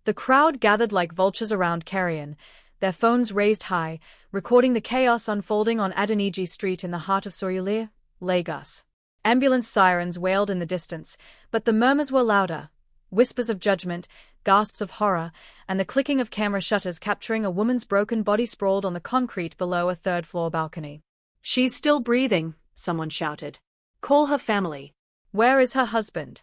The crowd gathered like vultures around Carrion, their phones raised high, recording the chaos unfolding on Adaeze Street in the heart of Surulere, Lagos. Ambulance sirens wailed in the distance, but the murmurs were louder. Whispers of judgment, gasps of horror, and the clicking of camera shutters capturing a woman's broken body sprawled on the concrete below a third-floor balcony. "She's still breathing," someone shouted. "Call her family." "Where is her husband?"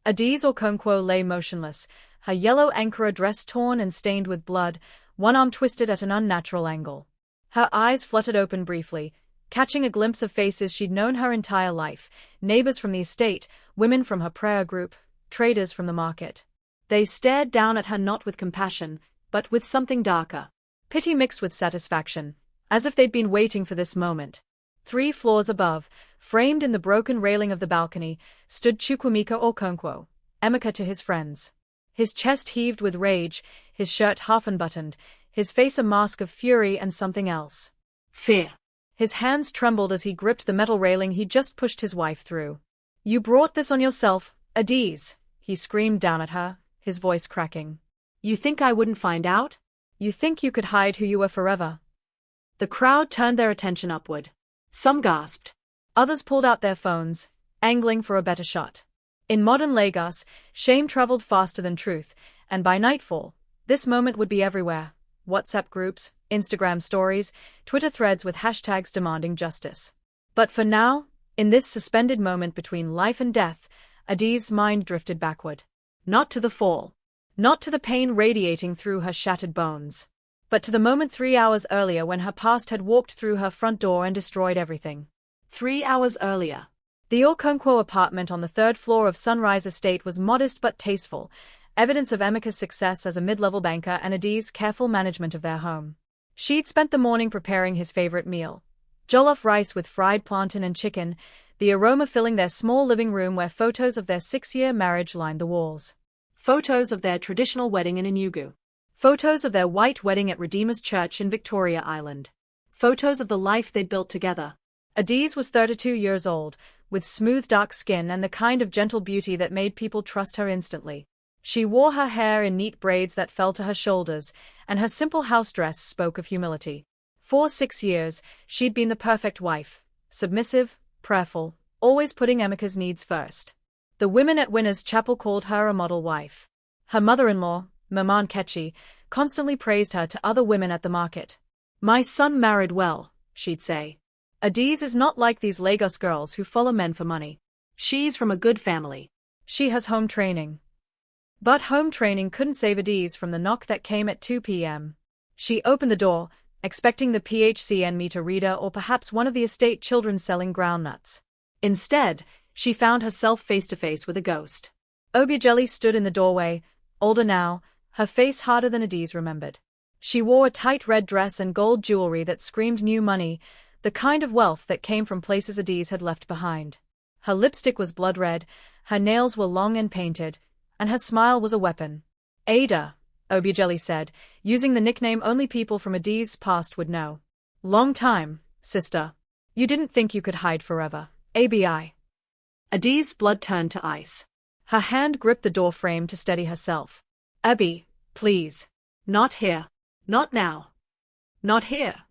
Adaeze Okonkwo lay motionless, her yellow Ankara dress torn and stained with blood, one arm twisted at an unnatural angle. Her eyes fluttered open briefly, catching a glimpse of faces she'd known her entire life, neighbors from the estate, women from her prayer group, traders from the market. They stared down at her not with compassion, but with something darker. Pity mixed with satisfaction, as if they'd been waiting for this moment. 3 floors above, framed in the broken railing of the balcony, stood Chukwuemeka Okonkwo, Emeka to his friends. His chest heaved with rage, his shirt half unbuttoned, his face a mask of fury and something else. Fear. His hands trembled as he gripped the metal railing he'd just pushed his wife through. "You brought this on yourself, Adaeze," he screamed down at her, his voice cracking. "You think I wouldn't find out? You think you could hide who you were forever?" The crowd turned their attention upward. Some gasped. Others pulled out their phones, angling for a better shot. In modern Lagos, shame traveled faster than truth, and by nightfall, this moment would be everywhere. WhatsApp groups, Instagram stories, Twitter threads with hashtags demanding justice. But for now, in this suspended moment between life and death, Adaeze's mind drifted backward. Not to the fall. Not to the pain radiating through her shattered bones. But to the moment 3 hours earlier when her past had walked through her front door and destroyed everything. 3 hours earlier. The Okonkwo apartment on the 3rd floor of Sunrise Estate was modest but tasteful, evidence of Emeka's success as a mid-level banker and Adaeze's careful management of their home. She'd spent the morning preparing his favorite meal. Jollof rice with fried plantain and chicken, the aroma filling their small living room where photos of their 6-year marriage lined the walls. Photos of their traditional wedding in Enugu. Photos of their white wedding at Redeemer's Church in Victoria Island. Photos of the life they'd built together. Adaeze was 32 years old, with smooth dark skin and the kind of gentle beauty that made people trust her instantly. She wore her hair in neat braids that fell to her shoulders, and her simple house dress spoke of humility. For 6 years, she'd been the perfect wife, submissive, prayerful, always putting Emeka's needs first. The women at Winners Chapel called her a model wife. Her mother-in-law, Mama Nkechi, constantly praised her to other women at the market. "My son married well," she'd say. "Adaeze is not like these Lagos girls who follow men for money. She's from a good family. She has home training." But home training couldn't save Adaeze from the knock that came at 2 p.m. She opened the door, expecting the PHCN meter reader or perhaps one of the estate children selling groundnuts. Instead, she found herself face-to-face with a ghost. Obiageli stood in the doorway, older now, her face harder than Adaeze remembered. She wore a tight red dress and gold jewelry that screamed new money, the kind of wealth that came from places Adaeze had left behind. Her lipstick was blood red, her nails were long and painted, and her smile was a weapon. "Ada," Obiageli said, using the nickname only people from Adaeze's past would know. "Long time, sister. You didn't think you could hide forever, ABI." Adaeze's blood turned to ice. Her hand gripped the door frame to steady herself. "Abby, please. Not here. Not now. Not here."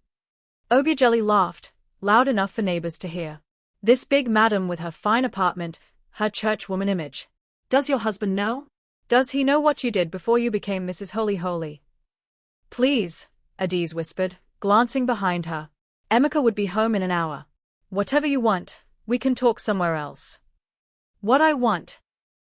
Obiageli laughed, loud enough for neighbors to hear. This big madam with her fine apartment, her churchwoman image. "Does your husband know? Does he know what you did before you became Mrs. Holy Holy?" "Please," Adaeze whispered, glancing behind her. "Emeka would be home in an hour. Whatever you want, we can talk somewhere else." "What I want."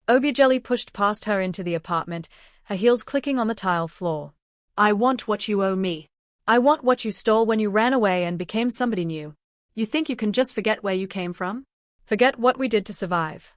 Obiageli pushed past her into the apartment, her heels clicking on the tile floor. "I want what you owe me. I want what you stole when you ran away and became somebody new." "You think you can just forget where you came from? Forget what we did to survive."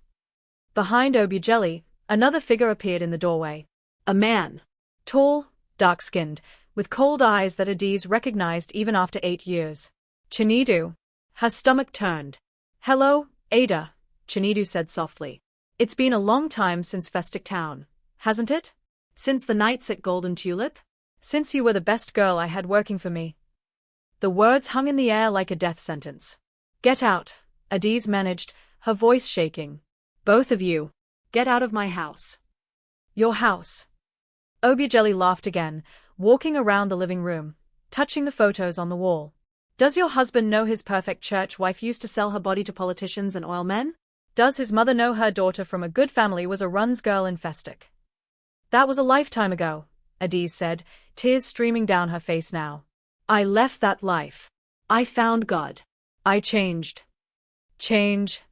Behind Obiageli, another figure appeared in the doorway. A man. Tall, dark-skinned, with cold eyes that Adaeze recognized even after 8 years. "Chinedu." Her stomach turned. "Hello, Ada," Chinedu said softly. "It's been a long time since Festic Town, hasn't it? Since the nights at Golden Tulip? Since you were the best girl I had working for me." The words hung in the air like a death sentence. "Get out," Adaeze managed, her voice shaking. "Both of you. Get out of my house." "Your house?" Obiageli laughed again, walking around the living room, touching the photos on the wall. Does your husband know his perfect church wife used to sell her body to politicians and oil men? Does his mother know her daughter from a good family was a runs girl in Festick? That was a lifetime ago, Adaeze said, tears streaming down her face now. I left that life. I found God. I changed. Change.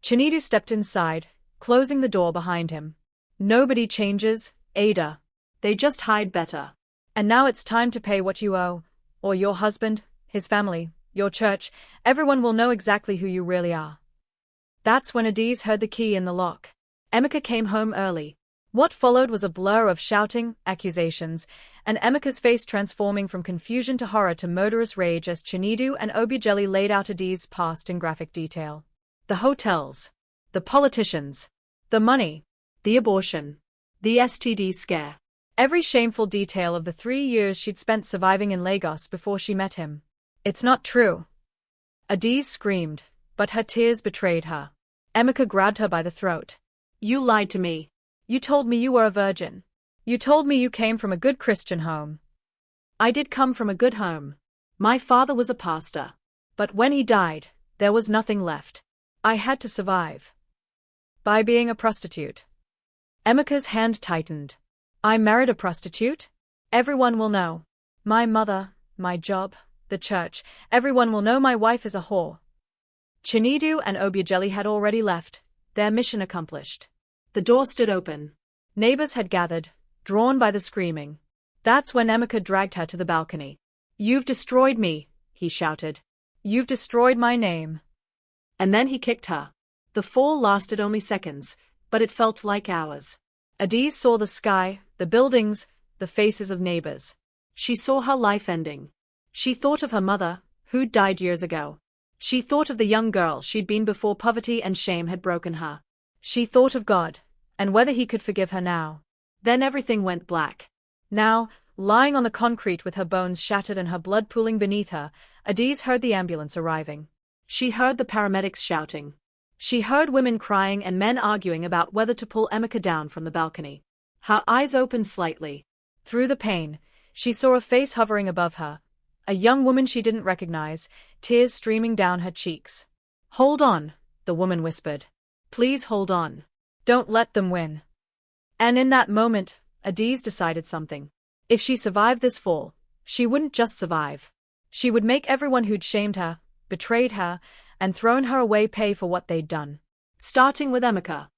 Chinedu stepped inside, closing the door behind him. Nobody changes, Ada. They just hide better. And now it's time to pay what you owe. Or your husband, his family, your church, everyone will know exactly who you really are. That's when Adaeze heard the key in the lock. Emeka came home early. What followed was a blur of shouting, accusations, and Emeka's face transforming from confusion to horror to murderous rage as Chinedu and Obiageli laid out Adeeze's past in graphic detail. The hotels. The politicians. The money. The abortion. The STD scare. Every shameful detail of the 3 years she'd spent surviving in Lagos before she met him. It's not true. Adaeze screamed, but her tears betrayed her. Emeka grabbed her by the throat. You lied to me. You told me you were a virgin. You told me you came from a good Christian home. I did come from a good home. My father was a pastor. But when he died, there was nothing left. I had to survive. By being a prostitute. Emeka's hand tightened. I married a prostitute? Everyone will know. My mother, my job, the church, everyone will know my wife is a whore. Chinedu and Obiageli had already left, their mission accomplished. The door stood open. Neighbors had gathered, drawn by the screaming. That's when Emeka dragged her to the balcony. You've destroyed me, he shouted. You've destroyed my name. And then he kicked her. The fall lasted only seconds, but it felt like hours. Adaeze saw the sky, the buildings, the faces of neighbors. She saw her life ending. She thought of her mother, who'd died years ago. She thought of the young girl she'd been before poverty and shame had broken her. She thought of God, and whether he could forgive her now. Then everything went black. Now, lying on the concrete with her bones shattered and her blood pooling beneath her, Adaeze heard the ambulance arriving. She heard the paramedics shouting. She heard women crying and men arguing about whether to pull Emeka down from the balcony. Her eyes opened slightly. Through the pain, she saw a face hovering above her, a young woman she didn't recognize, tears streaming down her cheeks. Hold on, the woman whispered. Please hold on. Don't let them win. And in that moment, Adaeze decided something. If she survived this fall, she wouldn't just survive. She would make everyone who'd shamed her, betrayed her, and thrown her away pay for what they'd done. Starting with Emeka.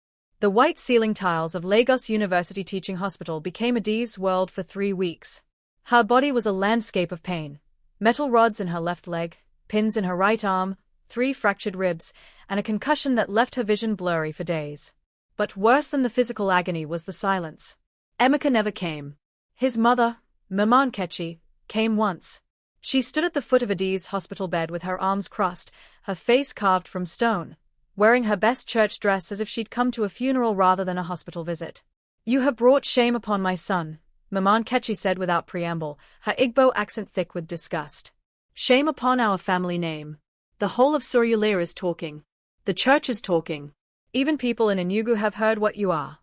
The white ceiling tiles of Lagos University Teaching Hospital became Adaeze's world for 3 weeks. Her body was a landscape of pain. Metal rods in her left leg, pins in her right arm, 3 fractured ribs, and a concussion that left her vision blurry for days. But worse than the physical agony was the silence. Emeka never came. His mother, Mama Nkechi, came once. She stood at the foot of Adaeze's hospital bed with her arms crossed, her face carved from stone, wearing her best church dress as if she'd come to a funeral rather than a hospital visit. You have brought shame upon my son, Mama Nkechi said without preamble, her Igbo accent thick with disgust. Shame upon our family name. The whole of Surulere is talking. The church is talking. Even people in Enugu have heard what you are.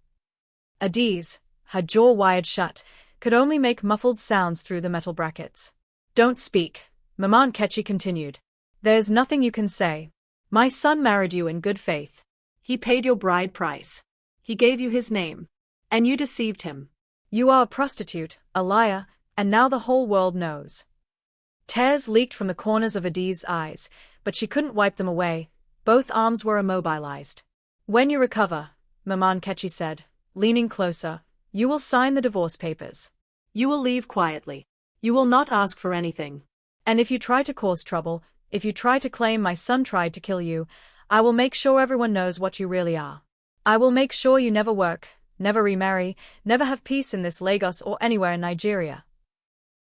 Adaeze, her jaw wired shut, could only make muffled sounds through the metal brackets. Don't speak, Mama Nkechi continued. There's nothing you can say. My son married you in good faith. He paid your bride price. He gave you his name. And you deceived him. You are a prostitute, a liar, and now the whole world knows. Tears leaked from the corners of Adaeze's eyes, but she couldn't wipe them away. Both arms were immobilized. When you recover, Mama Nkechi said, leaning closer, you will sign the divorce papers. You will leave quietly. You will not ask for anything. And if you try to cause trouble, if you try to claim my son tried to kill you, I will make sure everyone knows what you really are. I will make sure you never work, never remarry, never have peace in this Lagos or anywhere in Nigeria.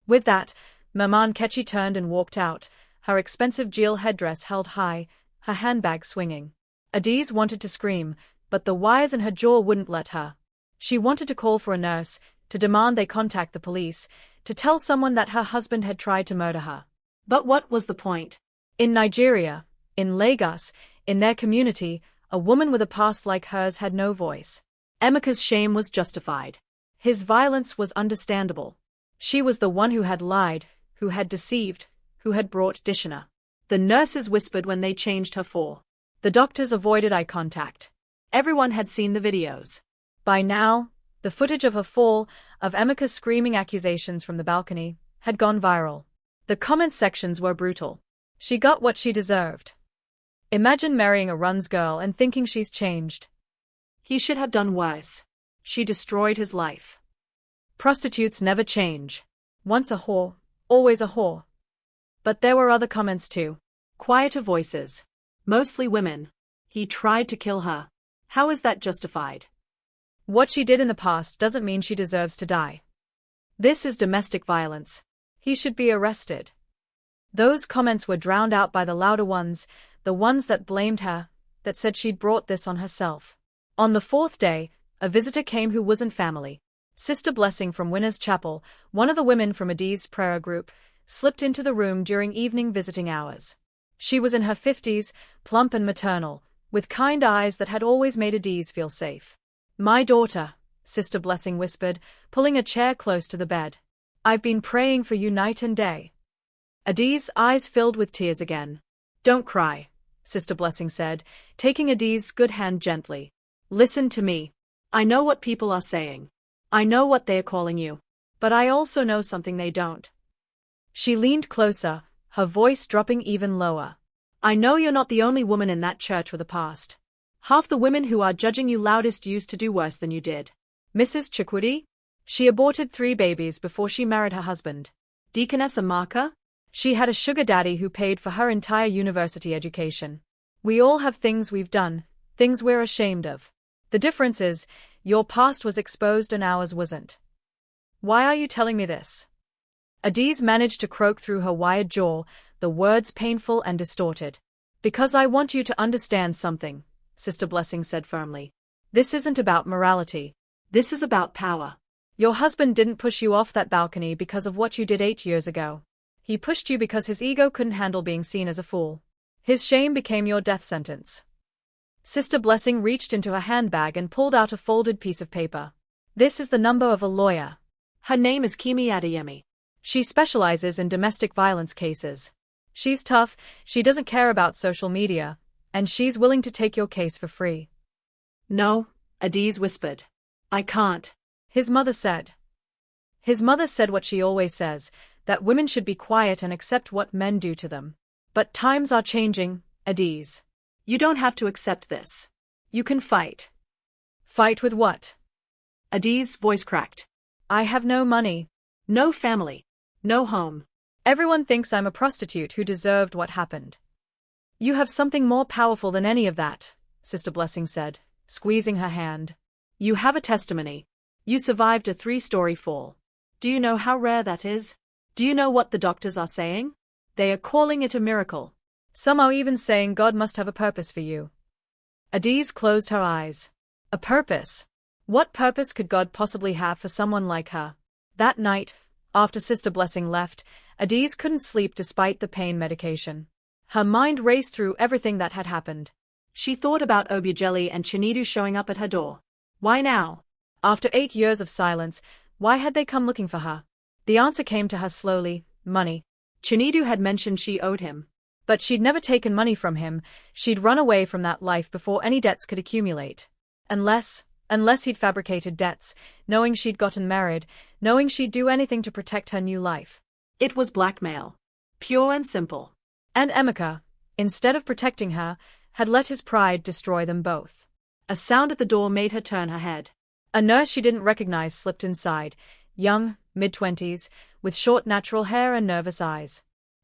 With that, Mama Nkechi turned and walked out, her expensive jewel headdress held high, her handbag swinging. Adaeze wanted to scream, but the wires in her jaw wouldn't let her. She wanted to call for a nurse, to demand they contact the police, to tell someone that her husband had tried to murder her. But what was the point? In Nigeria, in Lagos, in their community, a woman with a past like hers had no voice. Emeka's shame was justified. His violence was understandable. She was the one who had lied, who had deceived, who had brought dishonor. The nurses whispered when they changed her for. The doctors avoided eye contact. Everyone had seen the videos. By now, the footage of her fall, of Emeka screaming accusations from the balcony, had gone viral. The comment sections were brutal. She got what she deserved. Imagine marrying a runs girl and thinking she's changed. He should have done worse. She destroyed his life. Prostitutes never change. Once a whore, always a whore. But there were other comments too. Quieter voices. Mostly women. He tried to kill her. How is that justified? What she did in the past doesn't mean she deserves to die. This is domestic violence. He should be arrested. Those comments were drowned out by the louder ones, the ones that blamed her, that said she'd brought this on herself. On the fourth day, a visitor came who wasn't family. Sister Blessing from Winners Chapel, one of the women from Adaeze's prayer group, slipped into the room during evening visiting hours. She was in her 50s, plump and maternal, with kind eyes that had always made Adaeze feel safe. "My daughter," Sister Blessing whispered, pulling a chair close to the bed. "I've been praying for you night and day." Adaeze's eyes filled with tears again. "Don't cry," Sister Blessing said, taking Adaeze's good hand gently. "Listen to me. I know what people are saying. I know what they are calling you. But I also know something they don't." She leaned closer, her voice dropping even lower. "I know you're not the only woman in that church with a past. Half the women who are judging you loudest used to do worse than you did. Mrs. Chukwudi? She aborted 3 babies before she married her husband. Deaconess Amaka? She had a sugar daddy who paid for her entire university education. We all have things we've done, things we're ashamed of. The difference is, your past was exposed and ours wasn't. Why are you telling me this?" Adaeze managed to croak through her wired jaw, the words painful and distorted. "Because I want you to understand something," Sister Blessing said firmly. "This isn't about morality. This is about power. Your husband didn't push you off that balcony because of what you did 8 years ago. He pushed you because his ego couldn't handle being seen as a fool. His shame became your death sentence." Sister Blessing reached into her handbag and pulled out a folded piece of paper. "This is the number of a lawyer. Her name is Kemi Adeyemi. She specializes in domestic violence cases. She's tough, she doesn't care about social media, and she's willing to take your case for free." "No," Adaeze whispered. "I can't." His mother said. His mother said what she always says, that women should be quiet and accept what men do to them. "But times are changing, Adaeze. You don't have to accept this. You can fight." "Fight with what?" Adaeze's voice cracked. "I have no money. No family. No home. Everyone thinks I'm a prostitute who deserved what happened." "You have something more powerful than any of that," Sister Blessing said, squeezing her hand. "You have a testimony. You survived a 3-story fall. Do you know how rare that is? Do you know what the doctors are saying? They are calling it a miracle. Some are even saying God must have a purpose for you." Adaeze closed her eyes. A purpose? What purpose could God possibly have for someone like her? That night, after Sister Blessing left, Adaeze couldn't sleep despite the pain medication. Her mind raced through everything that had happened. She thought about Obiageli and Chinedu showing up at her door. Why now? After 8 years of silence, why had they come looking for her? The answer came to her slowly: money. Chinedu had mentioned she owed him. But she'd never taken money from him, she'd run away from that life before any debts could accumulate. Unless he'd fabricated debts, knowing she'd gotten married, knowing she'd do anything to protect her new life. It was blackmail. Pure and simple. And Emeka, instead of protecting her, had let his pride destroy them both. A sound at the door made her turn her head. A nurse she didn't recognize slipped inside, young, mid-20s, with short natural hair and nervous eyes.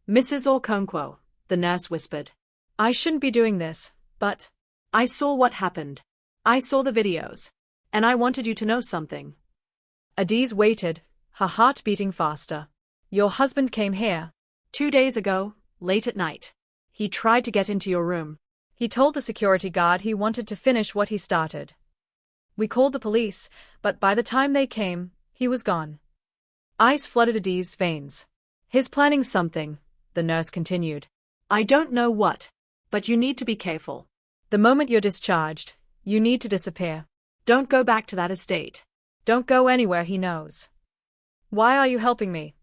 "Mrs. Okonkwo," the nurse whispered. "I shouldn't be doing this, but I saw what happened. I saw the videos. And I wanted you to know something." Adaeze waited, her heart beating faster. "Your husband came here 2 days ago, late at night. He tried to get into your room. He told the security guard he wanted to finish what he started. We called the police, but by the time they came, he was gone." Ice flooded Adaeze's veins. "He's planning something," the nurse continued. "I don't know what, but you need to be careful. The moment you're discharged, you need to disappear. Don't go back to that estate. Don't go anywhere he knows. Why are you helping me?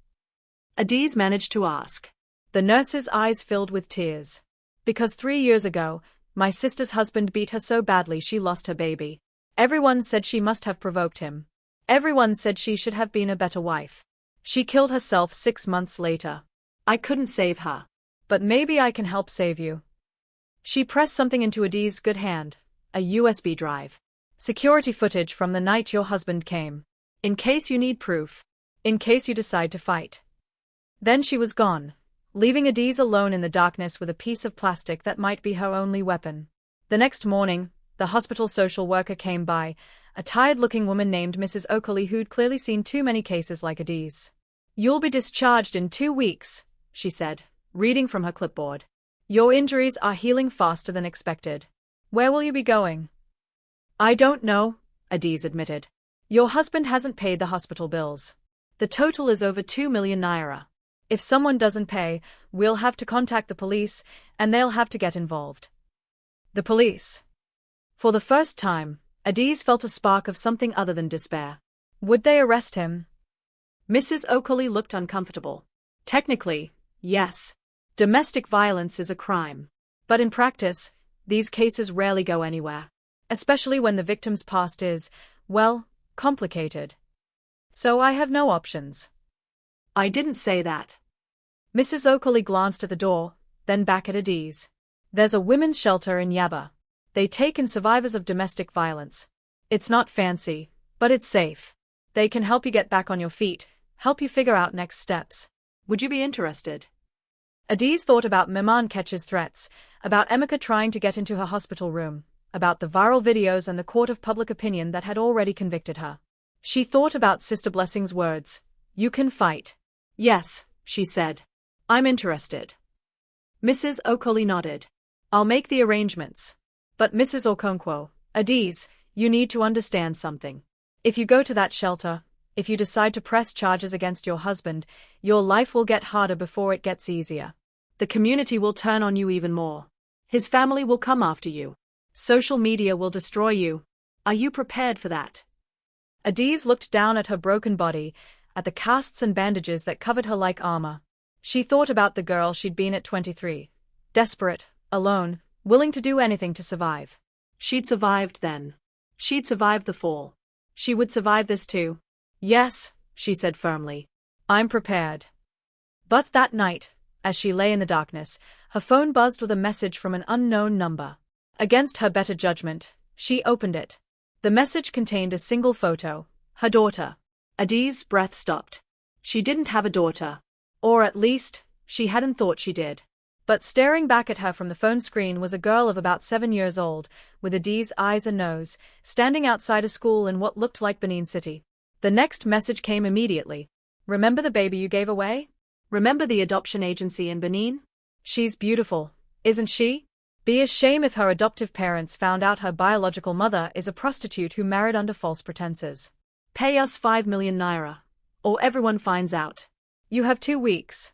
Adaeze managed to ask. The nurse's eyes filled with tears. Because 3 years ago, my sister's husband beat her so badly she lost her baby. Everyone said she must have provoked him. Everyone said she should have been a better wife. She killed herself 6 months later. I couldn't save her. But maybe I can help save you. She pressed something into Adaeze's good hand, a USB drive. Security footage from the night your husband came. In case you need proof. In case you decide to fight. Then she was gone, leaving Adaeze alone in the darkness with a piece of plastic that might be her only weapon. The next morning, the hospital social worker came by, a tired-looking woman named Mrs. Okonkwo who'd clearly seen too many cases like Adaeze. You'll be discharged in 2 weeks, she said, reading from her clipboard. Your injuries are healing faster than expected. Where will you be going? I don't know, Adaeze admitted. Your husband hasn't paid the hospital bills. The total is over 2 million naira. If someone doesn't pay, we'll have to contact the police, and they'll have to get involved. The police. For the first time, Adaeze felt a spark of something other than despair. Would they arrest him? Mrs. Okonkwo looked uncomfortable. Technically, yes. Domestic violence is a crime. But in practice, these cases rarely go anywhere. Especially when the victim's past is, well, complicated. So I have no options. I didn't say that. Mrs. Okonkwo glanced at the door, then back at Adaeze. There's a women's shelter in Yaba. They take in survivors of domestic violence. It's not fancy, but it's safe. They can help you get back on your feet, help you figure out next steps. Would you be interested? Adaeze thought about Miman Ketch's threats, about Emeka trying to get into her hospital room, about the viral videos and the court of public opinion that had already convicted her. She thought about Sister Blessing's words, "You can fight." Yes, she said. I'm interested. Mrs. Okonkwo nodded. I'll make the arrangements. But Mrs. Okonkwo, Adaeze, you need to understand something. If you go to that shelter, if you decide to press charges against your husband, your life will get harder before it gets easier. The community will turn on you even more. His family will come after you. Social media will destroy you. Are you prepared for that? Adaeze looked down at her broken body, at the casts and bandages that covered her like armor. She thought about the girl she'd been at 23. Desperate, alone, willing to do anything to survive. She'd survived then. She'd survived the fall. She would survive this too. Yes, she said firmly. I'm prepared. But that night, as she lay in the darkness, her phone buzzed with a message from an unknown number. Against her better judgment, she opened it. The message contained a single photo, her daughter. Adaeze's breath stopped. She didn't have a daughter. Or at least, she hadn't thought she did. But staring back at her from the phone screen was a girl of about 7 years old, with Adaeze's eyes and nose, standing outside a school in what looked like Benin City. The next message came immediately. Remember the baby you gave away? Remember the adoption agency in Benin? She's beautiful, isn't she? Be a shame if her adoptive parents found out her biological mother is a prostitute who married under false pretenses. Pay us 5 million naira. Or everyone finds out. You have 2 weeks.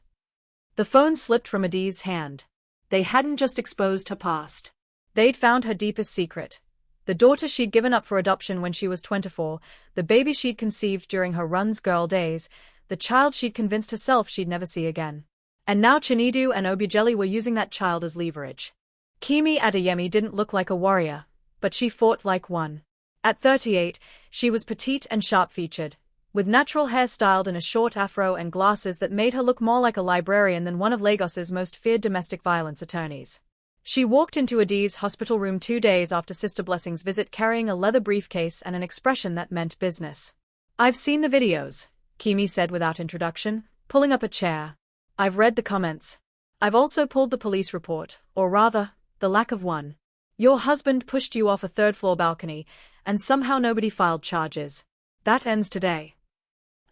The phone slipped from Adaeze's hand. They hadn't just exposed her past. They'd found her deepest secret. The daughter she'd given up for adoption when she was 24, the baby she'd conceived during her runs girl days, the child she'd convinced herself she'd never see again. And now Chinedu and Obiageli were using that child as leverage. Kemi Adeyemi didn't look like a warrior, but she fought like one. At 38, she was petite and sharp-featured, with natural hair styled in a short afro and glasses that made her look more like a librarian than one of Lagos's most feared domestic violence attorneys. She walked into Adaeze's hospital room 2 days after Sister Blessing's visit carrying a leather briefcase and an expression that meant business. I've seen the videos, Kemi said without introduction, pulling up a chair. I've read the comments. I've also pulled the police report, or rather, the lack of one. Your husband pushed you off a third-floor balcony, and somehow nobody filed charges. That ends today.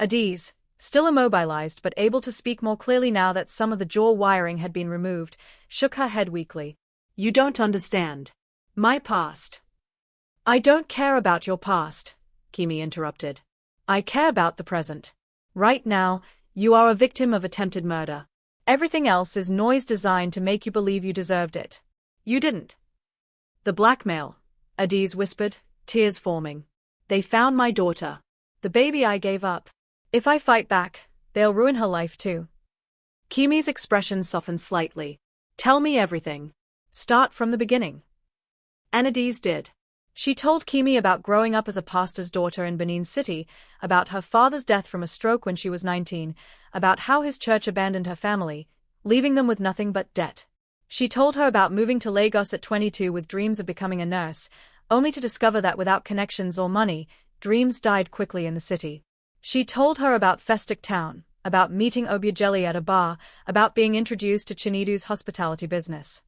Adaeze, still immobilized but able to speak more clearly now that some of the jaw wiring had been removed, shook her head weakly. You don't understand. My past. I don't care about your past, Kemi interrupted. I care about the present. Right now, you are a victim of attempted murder. Everything else is noise designed to make you believe you deserved it. You didn't. The blackmail, Adaeze whispered, tears forming. They found my daughter. The baby I gave up. If I fight back, they'll ruin her life too. Kimi's expression softened slightly. Tell me everything. Start from the beginning. Adaeze did. She told Kimi about growing up as a pastor's daughter in Benin City, about her father's death from a stroke when she was 19, about how his church abandoned her family, leaving them with nothing but debt. She told her about moving to Lagos at 22 with dreams of becoming a nurse, only to discover that without connections or money, dreams died quickly in the city. She told her about Festic Town, about meeting Obiageli at a bar, about being introduced to Chinedu's hospitality business.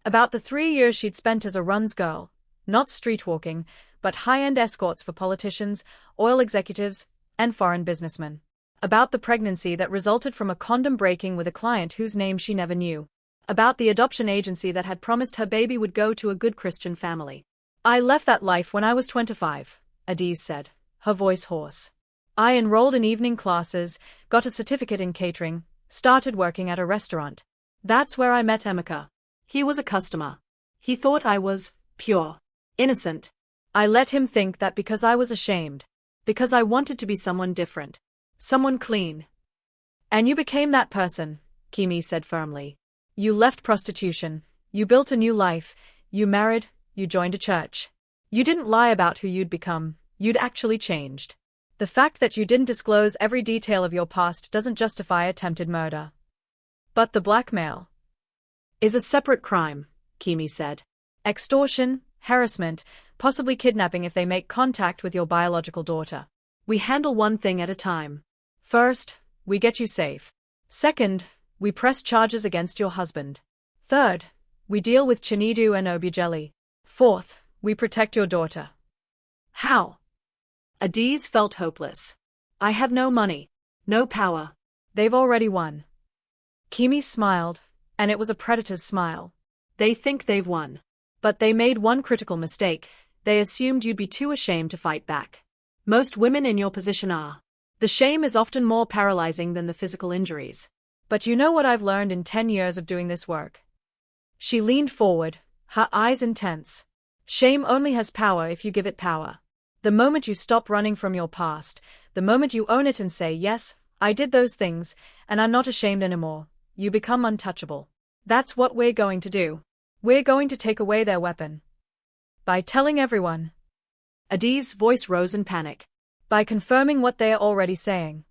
About the 3 years she'd spent as a runs girl, not streetwalking, but high-end escorts for politicians, oil executives, and foreign businessmen. About the pregnancy that resulted from a condom breaking with a client whose name she never knew. About the adoption agency that had promised her baby would go to a good Christian family. I left that life when I was 25, Adaeze said, her voice hoarse. I enrolled in evening classes, got a certificate in catering, started working at a restaurant. That's where I met Emeka. He was a customer. He thought I was pure, innocent. I let him think that because I was ashamed, because I wanted to be someone different, someone clean. And you became that person, Kimi said firmly. You left prostitution, you built a new life, you married, you joined a church. You didn't lie about who you'd become, you'd actually changed. The fact that you didn't disclose every detail of your past doesn't justify attempted murder. But the blackmail is a separate crime, Kimi said. Extortion, harassment, possibly kidnapping if they make contact with your biological daughter. We handle one thing at a time. First, we get you safe. Second, we press charges against your husband. Third, we deal with Chinedu and Obiageli. Fourth, we protect your daughter. How? Adaeze felt hopeless. I have no money, no power. They've already won. Kimi smiled, and it was a predator's smile. They think they've won. But they made one critical mistake. They assumed you'd be too ashamed to fight back. Most women in your position are. The shame is often more paralyzing than the physical injuries. But you know what I've learned in 10 years of doing this work? She leaned forward, her eyes intense. Shame only has power if you give it power. The moment you stop running from your past, the moment you own it and say, yes, I did those things, and I'm not ashamed anymore, you become untouchable. That's what we're going to do. We're going to take away their weapon. By telling everyone. Adaze's voice rose in panic. By confirming what they are already saying.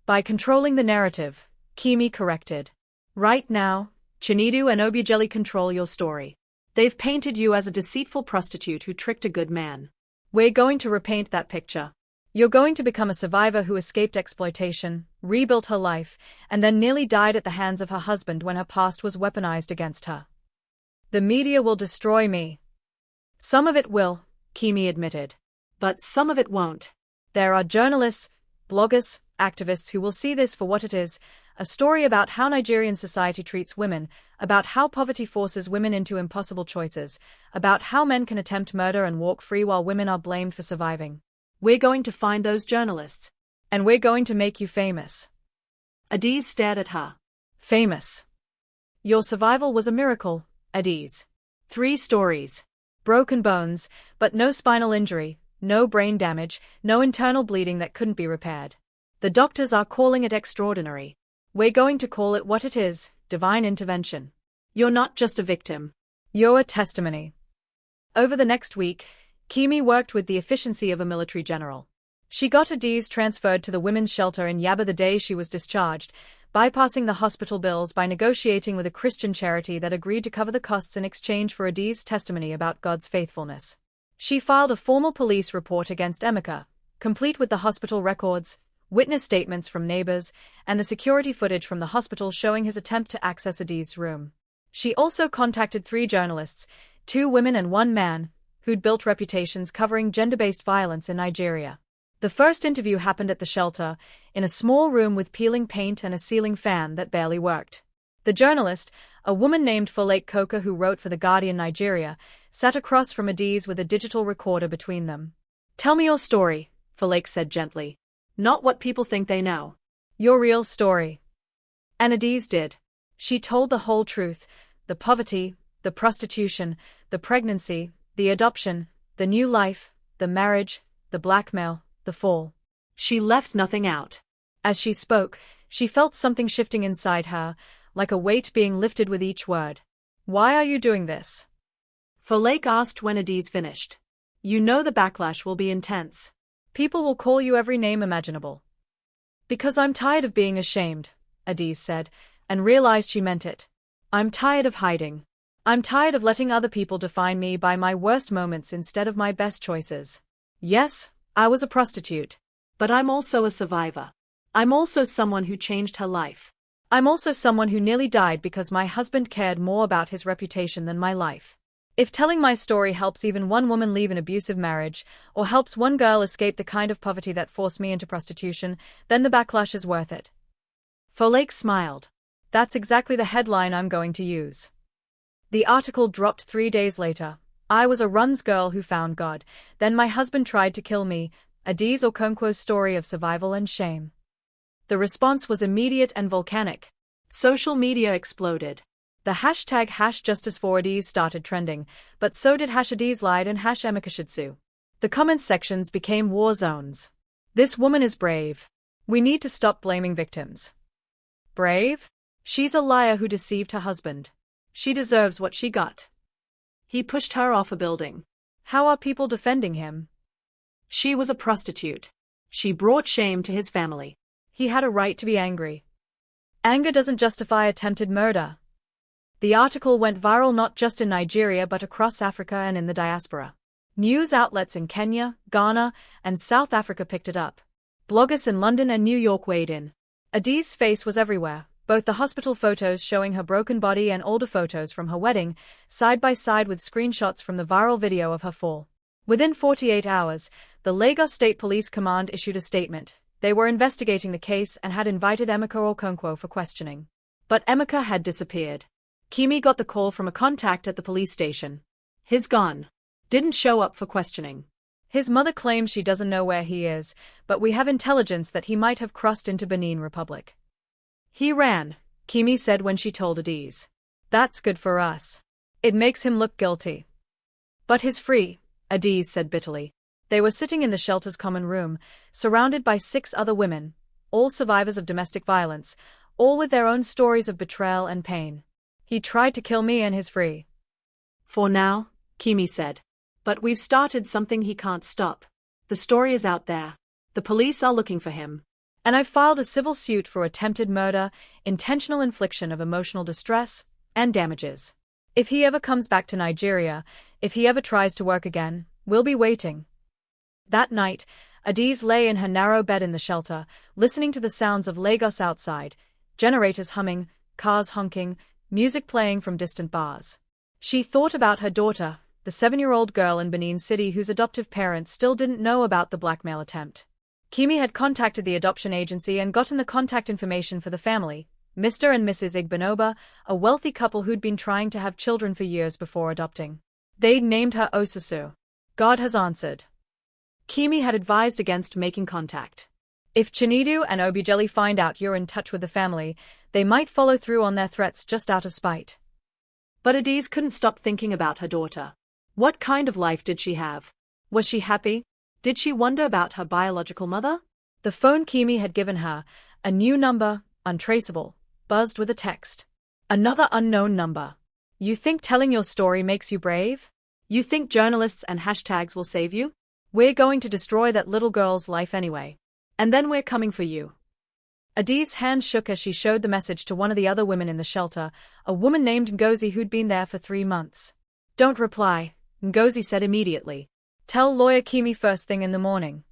By controlling the narrative, Kimi corrected. Right now, Chinedu and Obiageli control your story. They've painted you as a deceitful prostitute who tricked a good man. We're going to repaint that picture. You're going to become a survivor who escaped exploitation, rebuilt her life, and then nearly died at the hands of her husband when her past was weaponized against her. The media will destroy me. Some of it will, Kimi admitted. But some of it won't. There are journalists, bloggers, activists who will see this for what it is, a story about how Nigerian society treats women, about how poverty forces women into impossible choices, about how men can attempt murder and walk free while women are blamed for surviving. We're going to find those journalists. And we're going to make you famous. Adaeze stared at her. Famous. Your survival was a miracle, Adaeze. 3 stories. Broken bones, but no spinal injury, no brain damage, no internal bleeding that couldn't be repaired. The doctors are calling it extraordinary. We're going to call it what it is, divine intervention. You're not just a victim. You're a testimony. Over the next week, Kimi worked with the efficiency of a military general. She got Adaeze transferred to the women's shelter in Yaba the day she was discharged, bypassing the hospital bills by negotiating with a Christian charity that agreed to cover the costs in exchange for Adaze's testimony about God's faithfulness. She filed a formal police report against Emeka, complete with the hospital records, witness statements from neighbors, and the security footage from the hospital showing his attempt to access Adaze's room. She also contacted 3 journalists, 2 women and 1 man, who'd built reputations covering gender-based violence in Nigeria. The first interview happened at the shelter, in a small room with peeling paint and a ceiling fan that barely worked. The journalist, a woman named Adaeze Okonkwo who wrote for The Guardian Nigeria, sat across from Adaeze with a digital recorder between them. Tell me your story, Adaeze said gently. Not what people think they know. Your real story. And Adaeze did. She told the whole truth, the poverty, the prostitution, the pregnancy, the adoption, the new life, the marriage, the blackmail, the fall. She left nothing out. As she spoke, she felt something shifting inside her, like a weight being lifted with each word. Why are you doing this? Folake asked when Adaeze finished. You know the backlash will be intense. People will call you every name imaginable. Because I'm tired of being ashamed, Adaeze said, and realized she meant it. I'm tired of hiding. I'm tired of letting other people define me by my worst moments instead of my best choices. Yes, I was a prostitute. But I'm also a survivor. I'm also someone who changed her life. I'm also someone who nearly died because my husband cared more about his reputation than my life. If telling my story helps even one woman leave an abusive marriage, or helps one girl escape the kind of poverty that forced me into prostitution, then the backlash is worth it. Folake smiled. That's exactly the headline I'm going to use. The article dropped 3 days later. I was a runs girl who found God, then my husband tried to kill me. Adaeze Okonkwo's story of survival and shame. The response was immediate and volcanic. Social media exploded. The hashtag #JusticeForAdaeze started trending, but so did #Adaeze lied and #Emikashitsu. The comment sections became war zones. This woman is brave. We need to stop blaming victims. Brave? She's a liar who deceived her husband. She deserves what she got. He pushed her off a building. How are people defending him? She was a prostitute. She brought shame to his family. He had a right to be angry. Anger doesn't justify attempted murder. The article went viral not just in Nigeria but across Africa and in the diaspora. News outlets in Kenya, Ghana, and South Africa picked it up. Bloggers in London and New York weighed in. Adaeze's face was everywhere, both the hospital photos showing her broken body and older photos from her wedding, side by side with screenshots from the viral video of her fall. Within 48 hours, the Lagos State Police Command issued a statement. They were investigating the case and had invited Adaeze Okonkwo for questioning. But Emeka had disappeared. Kimi got the call from a contact at the police station. He's gone. Didn't show up for questioning. His mother claims she doesn't know where he is, but we have intelligence that he might have crossed into Benin Republic. He ran, Kimi said when she told Adaeze. That's good for us. It makes him look guilty. But he's free, Adaeze said bitterly. They were sitting in the shelter's common room, surrounded by 6 other women, all survivors of domestic violence, all with their own stories of betrayal and pain. He tried to kill me and he's free. For now, Kimi said. But we've started something he can't stop. The story is out there. The police are looking for him. And I've filed a civil suit for attempted murder, intentional infliction of emotional distress, and damages. If he ever comes back to Nigeria, if he ever tries to work again, we'll be waiting. That night, Adaeze lay in her narrow bed in the shelter, listening to the sounds of Lagos outside, generators humming, cars honking, music playing from distant bars. She thought about her daughter, the 7-year-old girl in Benin City whose adoptive parents still didn't know about the blackmail attempt. Kimi had contacted the adoption agency and gotten the contact information for the family, Mr. and Mrs. Igbinoba, a wealthy couple who'd been trying to have children for years before adopting. They'd named her Osusu. God has answered. Kimi had advised against making contact. If Chinedu and Obiageli find out you're in touch with the family, they might follow through on their threats just out of spite. But Adaeze couldn't stop thinking about her daughter. What kind of life did she have? Was she happy? Did she wonder about her biological mother? The phone Kimi had given her, a new number, untraceable, buzzed with a text. Another unknown number. You think telling your story makes you brave? You think journalists and hashtags will save you? We're going to destroy that little girl's life anyway. And then we're coming for you. Adaeze's hand shook as she showed the message to one of the other women in the shelter, a woman named Ngozi who'd been there for 3 months. Don't reply, Ngozi said immediately. Tell lawyer Kimi first thing in the morning.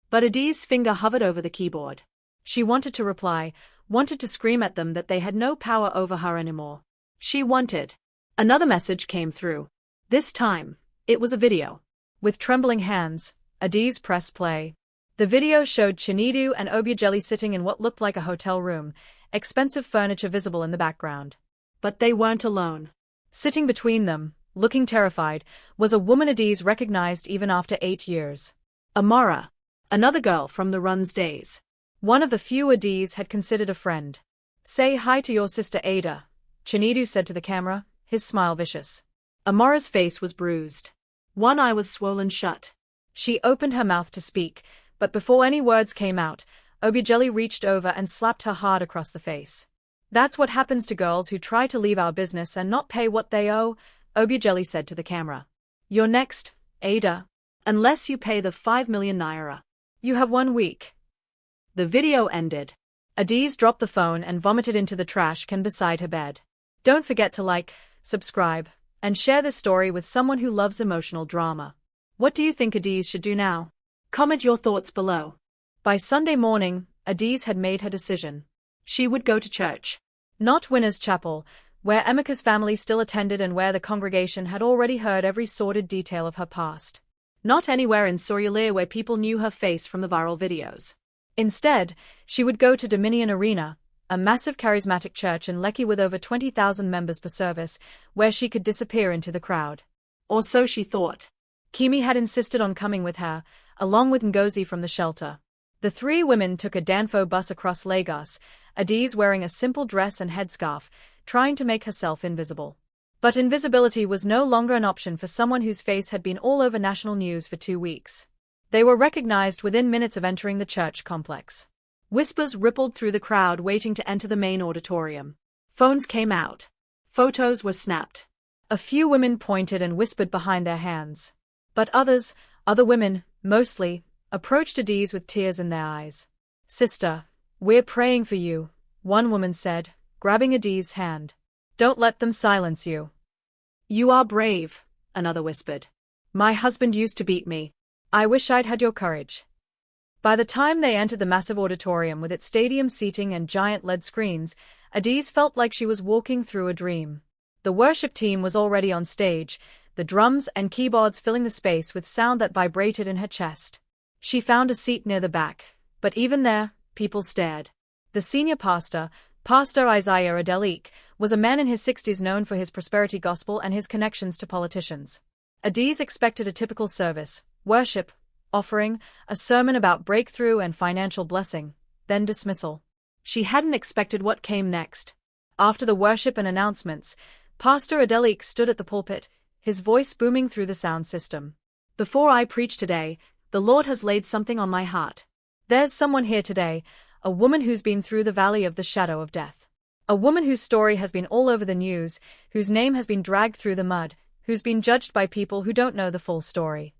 But Adaeze's finger hovered over the keyboard. She wanted to reply, wanted to scream at them that they had no power over her anymore. She wanted. Another message came through. This time, it was a video. With trembling hands, Adaeze pressed play. The video showed Chinedu and Obiageli sitting in what looked like a hotel room, expensive furniture visible in the background. But they weren't alone. Sitting between them, looking terrified, was a woman Adaeze recognized even after 8 years. Amara, another girl from the Runs days. One of the few Adaeze had considered a friend. Say hi to your sister Ada, Chinedu said to the camera, his smile vicious. Amara's face was bruised. One eye was swollen shut. She opened her mouth to speak, But before any words came out, Obiageli reached over and slapped her hard across the face. "That's what happens to girls who try to leave our business and not pay what they owe," Obiageli said to the camera. "You're next, Ada. Unless you pay the 5 million naira. You have 1 week." The video ended. Adaeze dropped the phone and vomited into the trash can beside her bed. Don't forget to like, subscribe, and share this story with someone who loves emotional drama. What do you think Adaeze should do now? Comment your thoughts below. By Sunday morning, Adaeze had made her decision. She would go to church. Not Winners Chapel, where Emeka's family still attended and where the congregation had already heard every sordid detail of her past. Not anywhere in Surulere where people knew her face from the viral videos. Instead, she would go to Dominion Arena, a massive charismatic church in Lekki with over 20,000 members per service, where she could disappear into the crowd. Or so she thought. Kimi had insisted on coming with her, along with Ngozi from the shelter. The 3 women took a Danfo bus across Lagos, Adaeze wearing a simple dress and headscarf, trying to make herself invisible. But invisibility was no longer an option for someone whose face had been all over national news for 2 weeks. They were recognized within minutes of entering the church complex. Whispers rippled through the crowd waiting to enter the main auditorium. Phones came out. Photos were snapped. A few women pointed and whispered behind their hands. But other women, mostly, approached Adaeze with tears in their eyes. "Sister, we're praying for you," one woman said, grabbing Adaeze's hand. "Don't let them silence you." "You are brave," another whispered. "My husband used to beat me. I wish I'd had your courage." By the time they entered the massive auditorium with its stadium seating and giant LED screens, Adaeze felt like she was walking through a dream. The worship team was already on stage, the drums and keyboards filling the space with sound that vibrated in her chest. She found a seat near the back, but even there, people stared. The senior pastor, Pastor Isaiah Adeleke, was a man in his 60s known for his prosperity gospel and his connections to politicians. Adaeze expected a typical service: worship, offering, a sermon about breakthrough and financial blessing, then dismissal. She hadn't expected what came next. After the worship and announcements, Pastor Adeleke stood at the pulpit, his voice booming through the sound system. "Before I preach today, the Lord has laid something on my heart. There's someone here today, a woman who's been through the valley of the shadow of death. A woman whose story has been all over the news, whose name has been dragged through the mud, who's been judged by people who don't know the full story."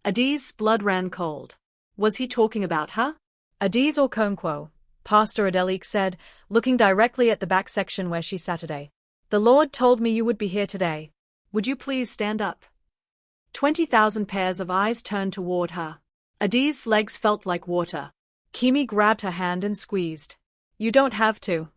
Adaeze's blood ran cold. Was he talking about her? "Adaeze Okonkwo," Pastor Adeleke said, looking directly at the back section where she sat today. "The Lord told me you would be here today. Would you please stand up?" 20,000 pairs of eyes turned toward her. Adaeze's legs felt like water. Kimi grabbed her hand and squeezed. "You don't have to."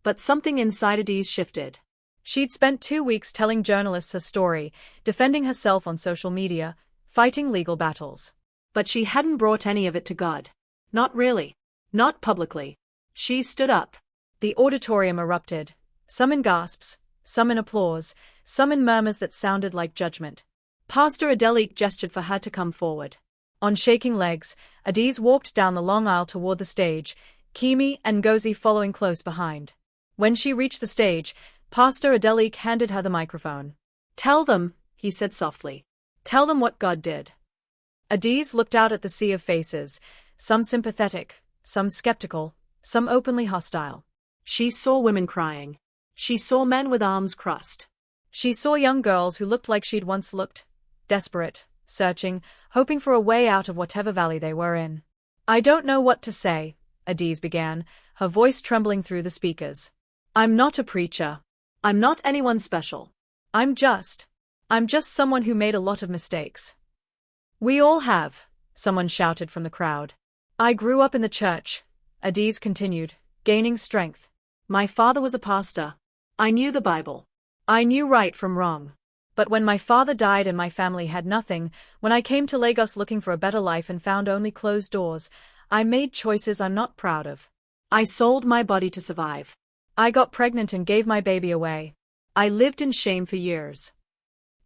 But something inside Adaeze shifted. She'd spent 2 weeks telling journalists her story, defending herself on social media, fighting legal battles. But she hadn't brought any of it to God. Not really. Not publicly. She stood up. The auditorium erupted, some in gasps, some in applause, some in murmurs that sounded like judgment. Pastor Adeleke gestured for her to come forward. On shaking legs, Adaeze walked down the long aisle toward the stage, Kimi and Ngozi following close behind. When she reached the stage, Pastor Adeleke handed her the microphone. "Tell them," he said softly. "Tell them what God did." Adaeze looked out at the sea of faces, some sympathetic, some skeptical, some openly hostile. She saw women crying. She saw men with arms crossed. She saw young girls who looked like she'd once looked, desperate, searching, hoping for a way out of whatever valley they were in. "I don't know what to say," Adaeze began, her voice trembling through the speakers. "I'm not a preacher. I'm not anyone special. I'm just someone who made a lot of mistakes." "We all have," someone shouted from the crowd. "I grew up in the church," Adaeze continued, gaining strength. "My father was a pastor. I knew the Bible. I knew right from wrong. But when my father died and my family had nothing, when I came to Lagos looking for a better life and found only closed doors, I made choices I'm not proud of. I sold my body to survive. I got pregnant and gave my baby away. I lived in shame for years."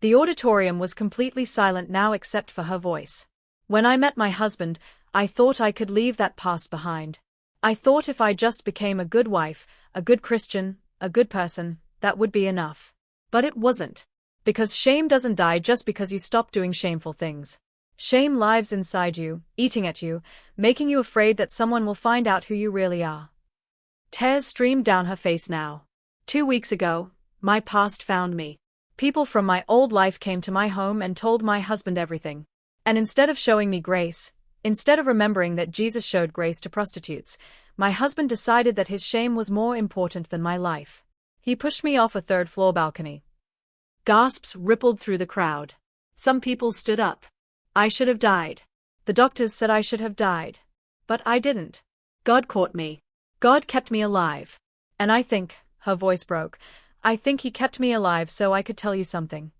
The auditorium was completely silent now except for her voice. "When I met my husband, I thought I could leave that past behind. I thought if I just became a good wife, a good Christian, a good person, that would be enough. But it wasn't. Because shame doesn't die just because you stop doing shameful things. Shame lives inside you, eating at you, making you afraid that someone will find out who you really are. Tears streamed down her face now. 2 weeks ago, my past found me. People from my old life came to my home and told my husband everything. And instead of showing me grace, instead of remembering that Jesus showed grace to prostitutes, my husband decided that his shame was more important than my life. He pushed me off a third-floor balcony. Gasps rippled through the crowd. Some people stood up. I should have died. The doctors said I should have died. But I didn't. God caught me. God kept me alive. And I think, her voice broke, I think he kept me alive so I could tell you something.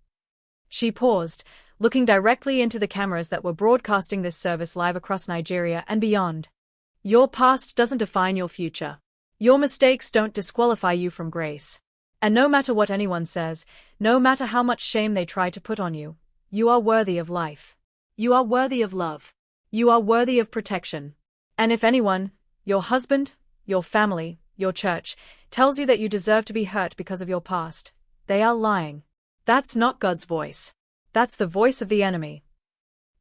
She paused, looking directly into the cameras that were broadcasting this service live across Nigeria and beyond. Your past doesn't define your future. Your mistakes don't disqualify you from grace. And no matter what anyone says, no matter how much shame they try to put on you, you are worthy of life. You are worthy of love. You are worthy of protection. And if anyone, your husband, your family, your church, tells you that you deserve to be hurt because of your past, they are lying. That's not God's voice. That's the voice of the enemy.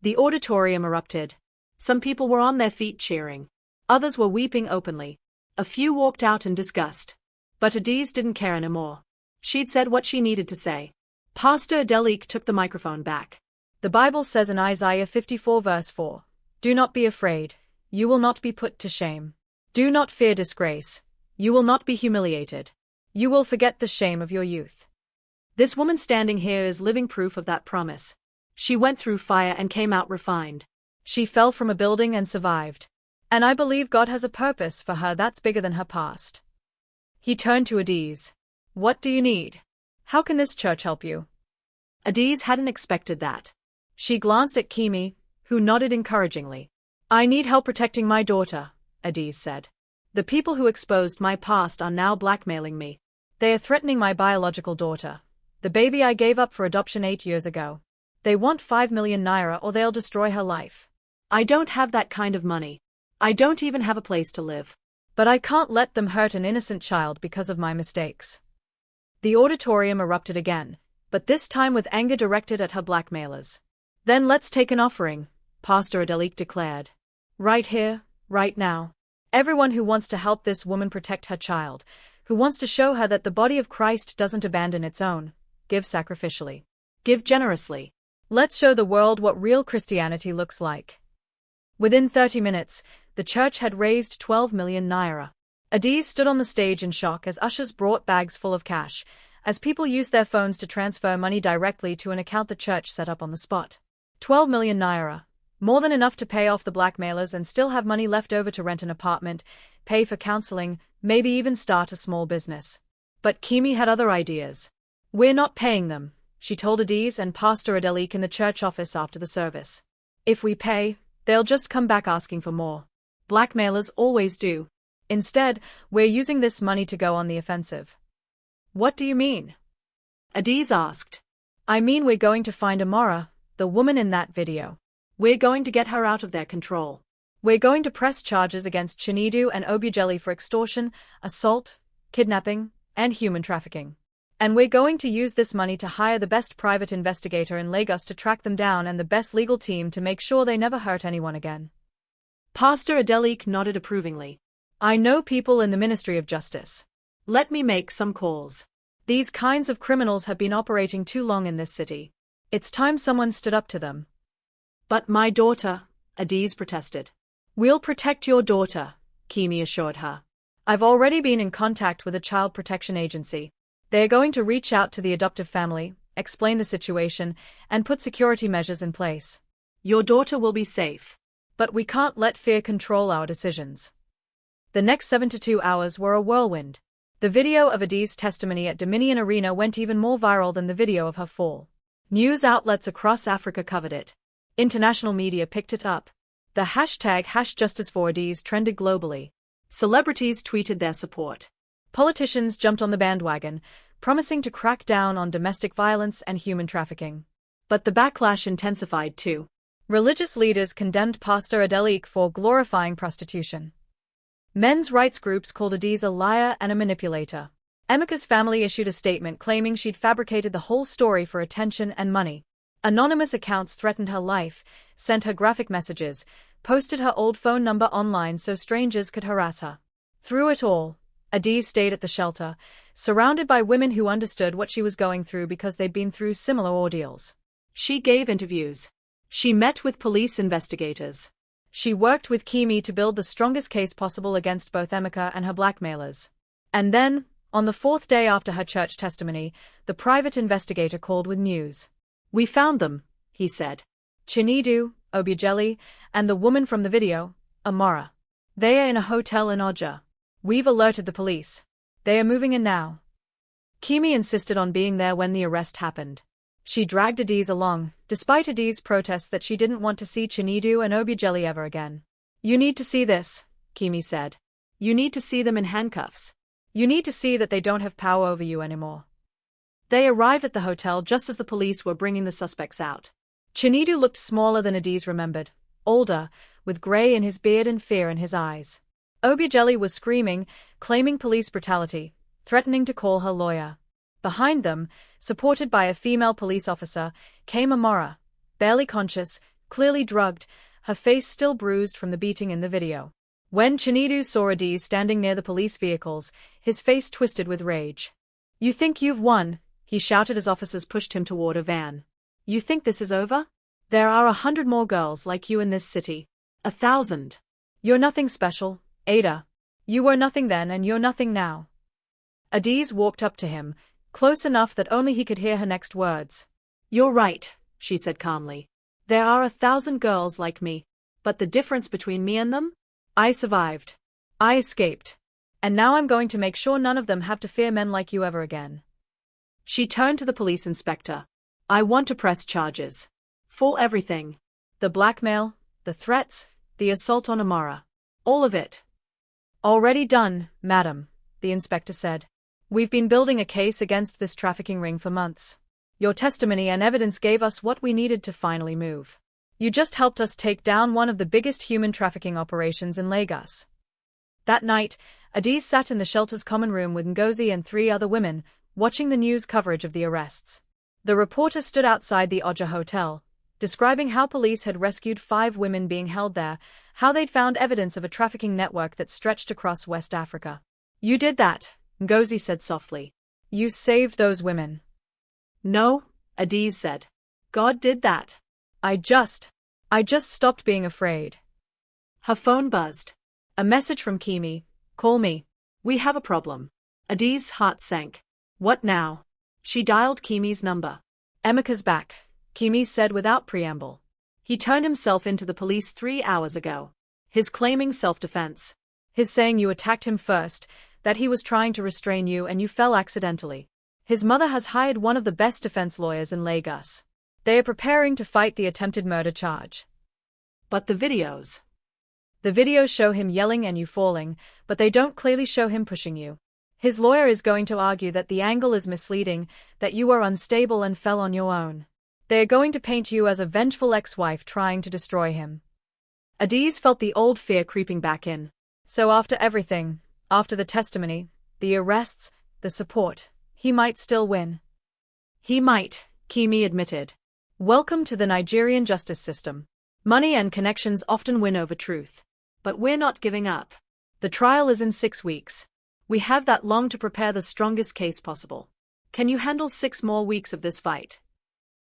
The auditorium erupted. Some people were on their feet cheering. Others were weeping openly. A few walked out in disgust. But Adaeze didn't care anymore. She'd said what she needed to say. Pastor Adaeze took the microphone back. The Bible says in Isaiah 54 verse 4, "Do not be afraid, you will not be put to shame. Do not fear disgrace, you will not be humiliated. You will forget the shame of your youth." This woman standing here is living proof of that promise. She went through fire and came out refined. She fell from a building and survived. And I believe God has a purpose for her that's bigger than her past. He turned to Adaeze. What do you need? How can this church help you? Adaeze hadn't expected that. She glanced at Kimi, who nodded encouragingly. I need help protecting my daughter, Adaeze said. The people who exposed my past are now blackmailing me. They are threatening my biological daughter, the baby I gave up for adoption 8 years ago. They want 5 million naira or they'll destroy her life. I don't have that kind of money. I don't even have a place to live. But I can't let them hurt an innocent child because of my mistakes. The auditorium erupted again, but this time with anger directed at her blackmailers. Then let's take an offering, Pastor Adaeze declared. Right here, right now. Everyone who wants to help this woman protect her child, who wants to show her that the body of Christ doesn't abandon its own, give sacrificially. Give generously. Let's show the world what real Christianity looks like. Within 30 minutes, the church had raised 12 million naira. Adaeze stood on the stage in shock as ushers brought bags full of cash, as people used their phones to transfer money directly to an account the church set up on the spot. 12 million naira. More than enough to pay off the blackmailers and still have money left over to rent an apartment, pay for counseling, maybe even start a small business. But Kimi had other ideas. We're not paying them, she told Adaeze and Pastor Adaeze in the church office after the service. If we pay, they'll just come back asking for more. Blackmailers always do. Instead, we're using this money to go on the offensive. What do you mean? Adaeze asked. I mean we're going to find Amara, the woman in that video. We're going to get her out of their control. We're going to press charges against Chinedu and Obiageli for extortion, assault, kidnapping, and human trafficking. And we're going to use this money to hire the best private investigator in Lagos to track them down and the best legal team to make sure they never hurt anyone again. Pastor Adaeze nodded approvingly. I know people in the Ministry of Justice. Let me make some calls. These kinds of criminals have been operating too long in this city. It's time someone stood up to them. But my daughter, Adaeze protested. We'll protect your daughter, Kimi assured her. I've already been in contact with a child protection agency. They're going to reach out to the adoptive family, explain the situation, and put security measures in place. Your daughter will be safe. But we can't let fear control our decisions. The next 72 hours were a whirlwind. The video of Adaeze's testimony at Dominion Arena went even more viral than the video of her fall. News outlets across Africa covered it. International media picked it up. The hashtag #JusticeForAdaeze trended globally. Celebrities tweeted their support. Politicians jumped on the bandwagon, promising to crack down on domestic violence and human trafficking. But the backlash intensified too. Religious leaders condemned Pastor Adaeze for glorifying prostitution. Men's rights groups called Adaeze a liar and a manipulator. Emeka's family issued a statement claiming she'd fabricated the whole story for attention and money. Anonymous accounts threatened her life, sent her graphic messages, posted her old phone number online so strangers could harass her. Through it all, Adaeze stayed at the shelter, surrounded by women who understood what she was going through because they'd been through similar ordeals. She gave interviews. She met with police investigators. She worked with Kimi to build the strongest case possible against both Emeka and her blackmailers. And then, on the fourth day after her church testimony, the private investigator called with news. "We found them," he said. Chinedu, Obiageli, and the woman from the video, Amara. "They are in a hotel in Oja. We've alerted the police. They are moving in now." Kimi insisted on being there when the arrest happened. She dragged Adaeze along, despite Adaeze's protests that she didn't want to see Chinedu and Obiageli ever again. "You need to see this," Kimi said. "You need to see them in handcuffs. You need to see that they don't have power over you anymore." They arrived at the hotel just as the police were bringing the suspects out. Chinedu looked smaller than Adaeze remembered, older, with grey in his beard and fear in his eyes. Obiageli was screaming, claiming police brutality, threatening to call her lawyer. Behind them, supported by a female police officer, came Amara, barely conscious, clearly drugged, her face still bruised from the beating in the video. When Chinedu saw Adaeze standing near the police vehicles, his face twisted with rage. "You think you've won?" he shouted as officers pushed him toward a van. "You think this is over? There are 100 more girls like you in this city. 1,000. You're nothing special, Ada. You were nothing then and you're nothing now." Adaeze walked up to him, close enough that only he could hear her next words. "You're right," she said calmly. "There are 1,000 girls like me. But the difference between me and them? I survived. I escaped. And now I'm going to make sure none of them have to fear men like you ever again." She turned to the police inspector. "I want to press charges. For everything. The blackmail, the threats, the assault on Amara. All of it." "Already done, madam," the inspector said. "We've been building a case against this trafficking ring for months. Your testimony and evidence gave us what we needed to finally move. You just helped us take down one of the biggest human trafficking operations in Lagos." That night, Adaeze sat in the shelter's common room with Ngozi and 3 other women, watching the news coverage of the arrests. The reporter stood outside the Oja Hotel, describing how police had rescued 5 women being held there, how they'd found evidence of a trafficking network that stretched across West Africa. "You did that," Ngozi said softly. "You saved those women." "No," Adaeze said. "God did that. I just stopped being afraid." Her phone buzzed. A message from Kimi. "Call me. We have a problem." Adaeze's heart sank. "What now?" She dialed Kimi's number. "Emeka's back," Kimi said without preamble. "He turned himself into the police 3 hours ago. His claiming self-defense. His saying you attacked him first, that he was trying to restrain you and you fell accidentally. His mother has hired one of the best defense lawyers in Lagos. They are preparing to fight the attempted murder charge." "But the videos." "The videos show him yelling and you falling, but they don't clearly show him pushing you. His lawyer is going to argue that the angle is misleading, that you were unstable and fell on your own. They are going to paint you as a vengeful ex-wife trying to destroy him." Adaeze felt the old fear creeping back in. So after everything, after the testimony, the arrests, the support, he might still win. "He might," Kimi admitted. "Welcome to the Nigerian justice system. Money and connections often win over truth. But we're not giving up. The trial is in 6 weeks. We have that long to prepare the strongest case possible. Can you handle 6 more weeks of this fight?"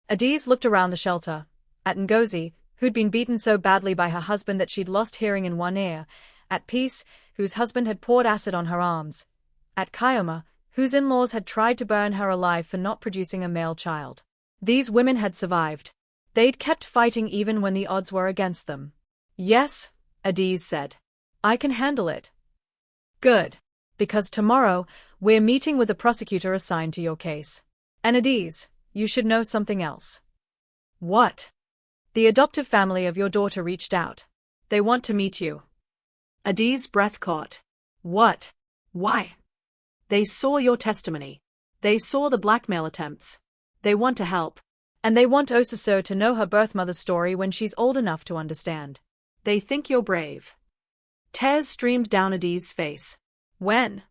Adaeze looked around the shelter, at Ngozi, who'd been beaten so badly by her husband that she'd lost hearing in one ear, at Peace, whose husband had poured acid on her arms, at Kayoma, whose in-laws had tried to burn her alive for not producing a male child. These women had survived. They'd kept fighting even when the odds were against them. "Yes," Adaeze said. "I can handle it." "Good. Because tomorrow, we're meeting with the prosecutor assigned to your case. And Adaeze, you should know something else." "What?" "The adoptive family of your daughter reached out. They want to meet you." Adaeze's breath caught. "What? Why?" "They saw your testimony. They saw the blackmail attempts. They want to help. And they want Osuso to know her birth mother's story when she's old enough to understand. They think you're brave." Tears streamed down Adaeze's face. "When?"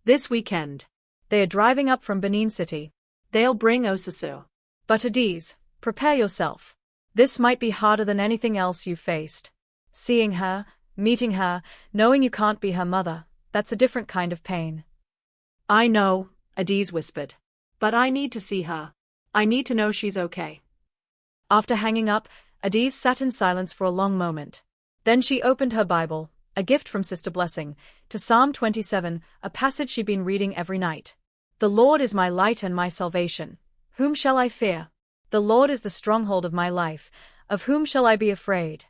"This weekend. They are driving up from Benin City. They'll bring Osuso." "But Adaeze, Prepare yourself. This might be harder than anything else you've faced. Seeing her, meeting her, knowing you can't be her mother, that's a different kind of pain. I know, Adaeze whispered. But I need to see her. I need to know she's okay. After hanging up, Adaeze sat in silence for a long moment. Then she opened her Bible, a gift from Sister Blessing, to Psalm 27, a passage she'd been reading every night. The Lord is my light and my salvation. Whom shall I fear? The Lord is the stronghold of my life. Of whom shall I be afraid?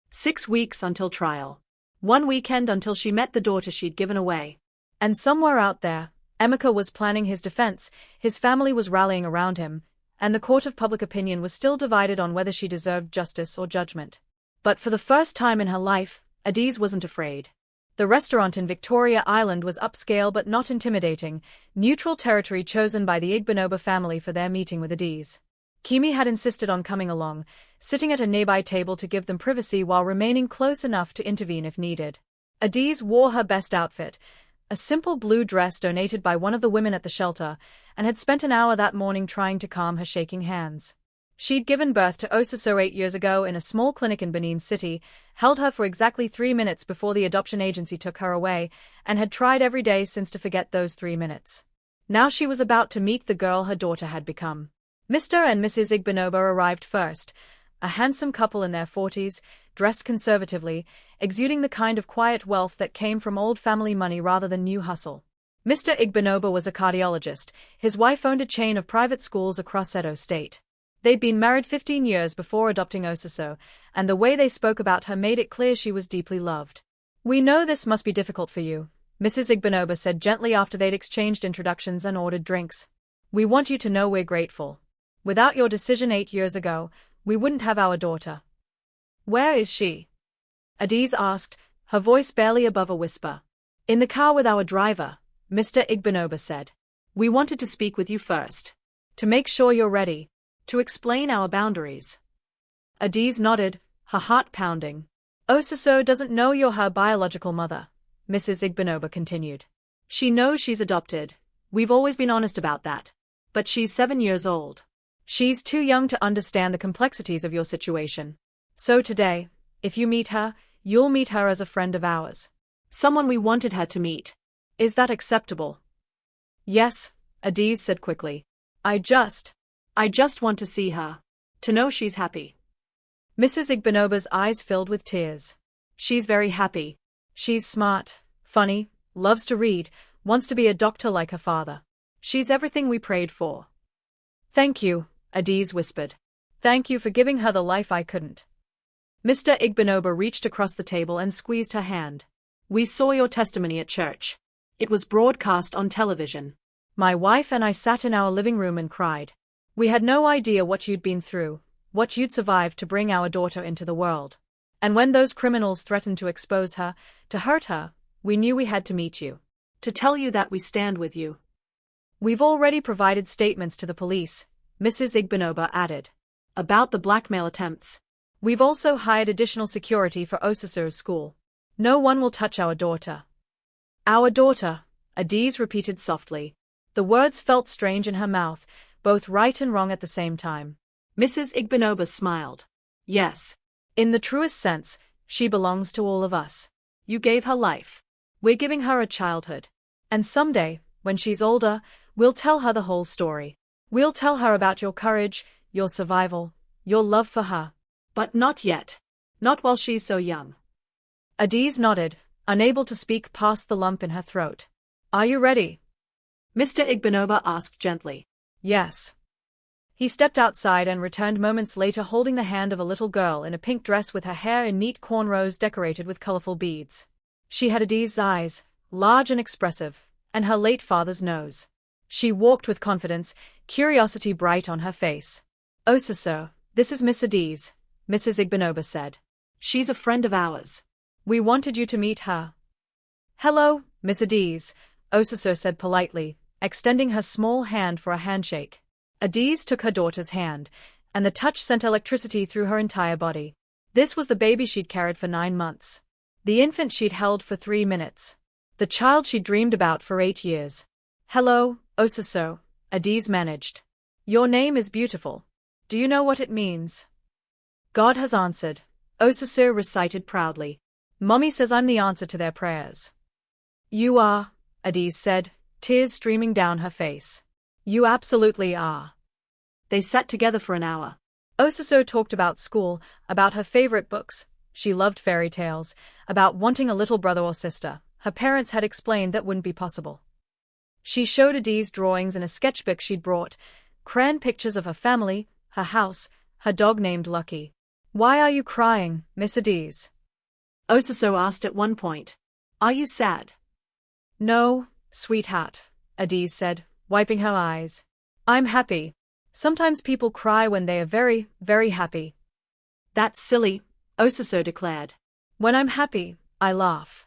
6 weeks until trial. 1 weekend until she met the daughter she'd given away. And somewhere out there, Emeka was planning his defense, his family was rallying around him, and the court of public opinion was still divided on whether she deserved justice or judgment. But for the first time in her life, Adaeze wasn't afraid. The restaurant in Victoria Island was upscale but not intimidating, neutral territory chosen by the Igbinoba family for their meeting with Adaeze. Kimi had insisted on coming along, sitting at a nearby table to give them privacy while remaining close enough to intervene if needed. Adaeze wore her best outfit, a simple blue dress donated by one of the women at the shelter, and had spent an hour that morning trying to calm her shaking hands. She'd given birth to Osiso 8 years ago in a small clinic in Benin City, held her for exactly 3 minutes before the adoption agency took her away, and had tried every day since to forget those 3 minutes. Now she was about to meet the girl her daughter had become. Mr. and Mrs. Igbinoba arrived first, a handsome couple in their 40s, dressed conservatively, exuding the kind of quiet wealth that came from old family money rather than new hustle. Mr. Igbinoba was a cardiologist, his wife owned a chain of private schools across Edo State. They'd been married 15 years before adopting Osiso, and the way they spoke about her made it clear she was deeply loved. "We know this must be difficult for you," Mrs. Igbinoba said gently after they'd exchanged introductions and ordered drinks. "We want you to know we're grateful. Without your decision 8 years ago, we wouldn't have our daughter." "Where is she?" Adaeze asked, her voice barely above a whisper. "In the car with our driver," Mr. Igbinoba said. "We wanted to speak with you first. To make sure you're ready. To explain our boundaries." Adaeze nodded, her heart pounding. "Osiso doesn't know you're her biological mother," Mrs. Igbinoba continued. "She knows she's adopted. We've always been honest about that. But she's 7 years old. She's too young to understand the complexities of your situation. So today, if you meet her, you'll meet her as a friend of ours. Someone we wanted her to meet. Is that acceptable?" "Yes," Adaeze said quickly. I just want to see her. To know she's happy." Mrs. Igbinoba's eyes filled with tears. "She's very happy. She's smart, funny, loves to read, wants to be a doctor like her father. She's everything we prayed for." "Thank you," Adaeze whispered. "Thank you for giving her the life I couldn't." Mr. Igbinoba reached across the table and squeezed her hand. "We saw your testimony at church. It was broadcast on television. My wife and I sat in our living room and cried. We had no idea what you'd been through, what you'd survived to bring our daughter into the world. And when those criminals threatened to expose her, to hurt her, we knew we had to meet you. To tell you that we stand with you." "We've already provided statements to the police," Mrs. Igbinoba added. "About the blackmail attempts. We've also hired additional security for Osiso's school. No one will touch our daughter." "Our daughter," Adaeze repeated softly. The words felt strange in her mouth, both right and wrong at the same time. Mrs. Igbinoba smiled. "Yes. In the truest sense, she belongs to all of us. You gave her life. We're giving her a childhood. And someday, when she's older, we'll tell her the whole story. We'll tell her about your courage, your survival, your love for her. But not yet. Not while she's so young." Adaeze nodded, unable to speak past the lump in her throat. "Are you ready?" Mr. Igbinoba asked gently. "Yes." He stepped outside and returned moments later holding the hand of a little girl in a pink dress with her hair in neat cornrows decorated with colorful beads. She had Adaeze's eyes, large and expressive, and her late father's nose. She walked with confidence, curiosity bright on her face. "Osiso, this is Miss Adaeze," Mrs. Igbinoba said. "She's a friend of ours. We wanted you to meet her." "Hello, Miss Adaeze," Osiso said politely, extending her small hand for a handshake. Adaeze took her daughter's hand, and the touch sent electricity through her entire body. This was the baby she'd carried for 9 months. The infant she'd held for 3 minutes. The child she'd dreamed about for 8 years. "Hello, Osiso," Adaeze managed. "Your name is beautiful. Do you know what it means? God has answered, Adaeze recited proudly. Mommy says I'm the answer to their prayers. You are, Adaeze said, tears streaming down her face. You absolutely are. They sat together for an hour. Adaeze talked about school, about her favorite books. She loved fairy tales, about wanting a little brother or sister. Her parents had explained that wouldn't be possible. She showed Adaeze drawings in a sketchbook she'd brought, crayon pictures of her family, her house, her dog named Lucky. Why are you crying, Miss Adaeze? Adaeze asked at one point. Are you sad? No, sweetheart, Adaeze said, wiping her eyes. I'm happy. Sometimes people cry when they are very, very happy. That's silly, Adaeze declared. When I'm happy, I laugh.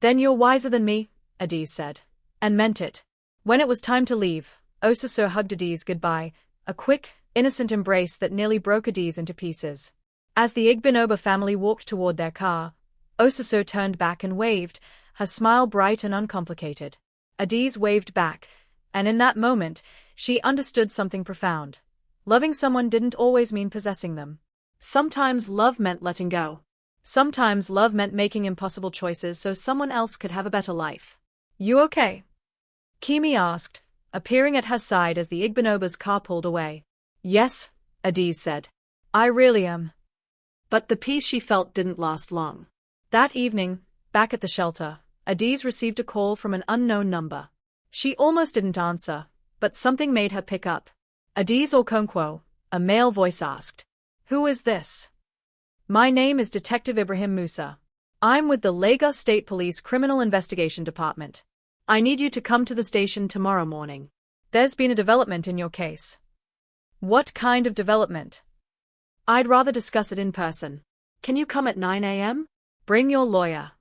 Then you're wiser than me, Adaeze said. And meant it. When it was time to leave, Adaeze hugged Adaeze goodbye, a quick, innocent embrace that nearly broke Adaeze into pieces. As the Igbinoba family walked toward their car, Adaeze turned back and waved, her smile bright and uncomplicated. Adaeze waved back, and in that moment, she understood something profound. Loving someone didn't always mean possessing them. Sometimes love meant letting go. Sometimes love meant making impossible choices so someone else could have a better life. You okay? Kimi asked, appearing at her side as the Igbinoba's car pulled away. Yes, Adaeze said. I really am. But the peace she felt didn't last long. That evening, back at the shelter, Adaeze received a call from an unknown number. She almost didn't answer, but something made her pick up. Adaeze Okonkwo, a male voice asked. Who is this? My name is Detective Ibrahim Musa. I'm with the Lagos State Police Criminal Investigation Department. I need you to come to the station tomorrow morning. There's been a development in your case. What kind of development? I'd rather discuss it in person. Can you come at 9 a.m.? Bring your lawyer.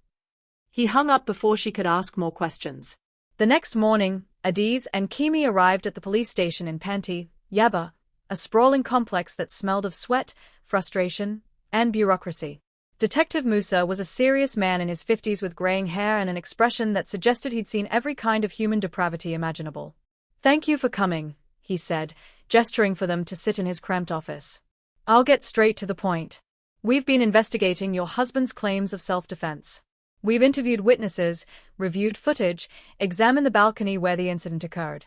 He hung up before she could ask more questions. The next morning, Adaeze and Kimi arrived at the police station in Panti, Yaba, a sprawling complex that smelled of sweat, frustration, and bureaucracy. Detective Musa was a serious man in his 50s with graying hair and an expression that suggested he'd seen every kind of human depravity imaginable. Thank you for coming, he said, gesturing for them to sit in his cramped office. I'll get straight to the point. We've been investigating your husband's claims of self-defense. We've interviewed witnesses, reviewed footage, examined the balcony where the incident occurred.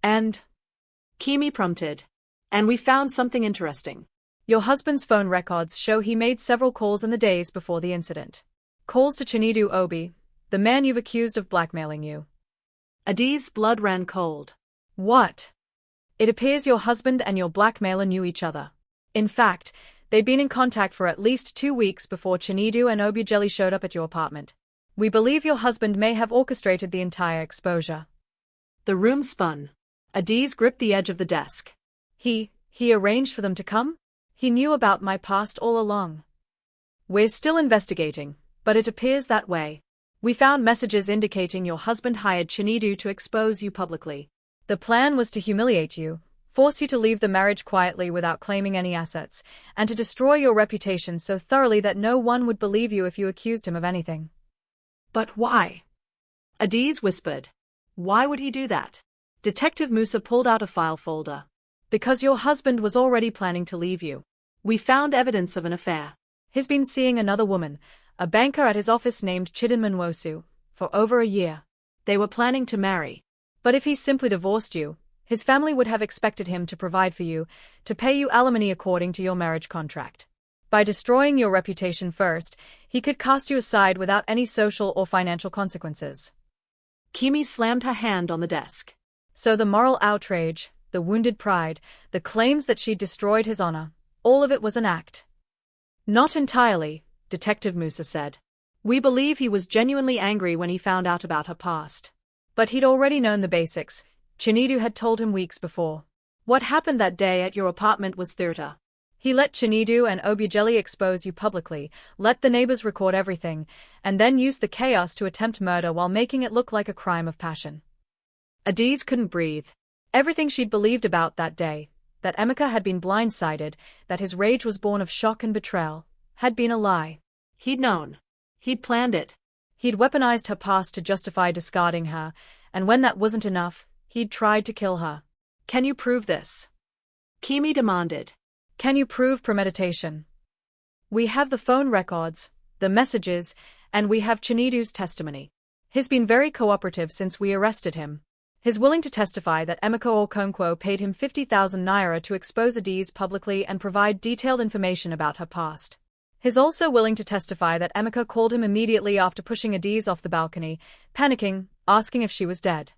And? Kimi prompted. And we found something interesting. Your husband's phone records show he made several calls in the days before the incident. Calls to Chinedu Obi, the man you've accused of blackmailing you. Adaeze's blood ran cold. What? It appears your husband and your blackmailer knew each other. In fact, they'd been in contact for at least 2 weeks before Chinedu and Obiajeli showed up at your apartment. We believe your husband may have orchestrated the entire exposure. The room spun. Adaeze gripped the edge of the desk. He arranged for them to come? He knew about my past all along. We're still investigating, but it appears that way. We found messages indicating your husband hired Chinedu to expose you publicly. The plan was to humiliate you, force you to leave the marriage quietly without claiming any assets, and to destroy your reputation so thoroughly that no one would believe you if you accused him of anything. But why? Adaeze whispered. Why would he do that? Detective Musa pulled out a file folder. Because your husband was already planning to leave you. We found evidence of an affair. He's been seeing another woman, a banker at his office named Chidinma Nwosu, for over a year. They were planning to marry. But if he simply divorced you, his family would have expected him to provide for you, to pay you alimony according to your marriage contract. By destroying your reputation first, he could cast you aside without any social or financial consequences. Kimi slammed her hand on the desk. So the moral outrage, the wounded pride, the claims that she'd destroyed his honor, all of it was an act. Not entirely, Detective Musa said. We believe he was genuinely angry when he found out about her past. But he'd already known the basics. Chinedu had told him weeks before. What happened that day at your apartment was theater. He let Chinedu and Obiajeli expose you publicly, let the neighbors record everything, and then used the chaos to attempt murder while making it look like a crime of passion. Adaeze couldn't breathe. Everything she'd believed about that day, that Emeka had been blindsided, that his rage was born of shock and betrayal, had been a lie. He'd known. He'd planned it. He'd weaponized her past to justify discarding her, and when that wasn't enough, he'd tried to kill her. Can you prove this? Kimi demanded. Can you prove premeditation? We have the phone records, the messages, and we have Chinedu's testimony. He's been very cooperative since we arrested him. He's willing to testify that Emeka Okonkwo paid him 50,000 naira to expose Adaeze publicly and provide detailed information about her past. He's also willing to testify that Emeka called him immediately after pushing Adaeze off the balcony, panicking, asking if she was dead.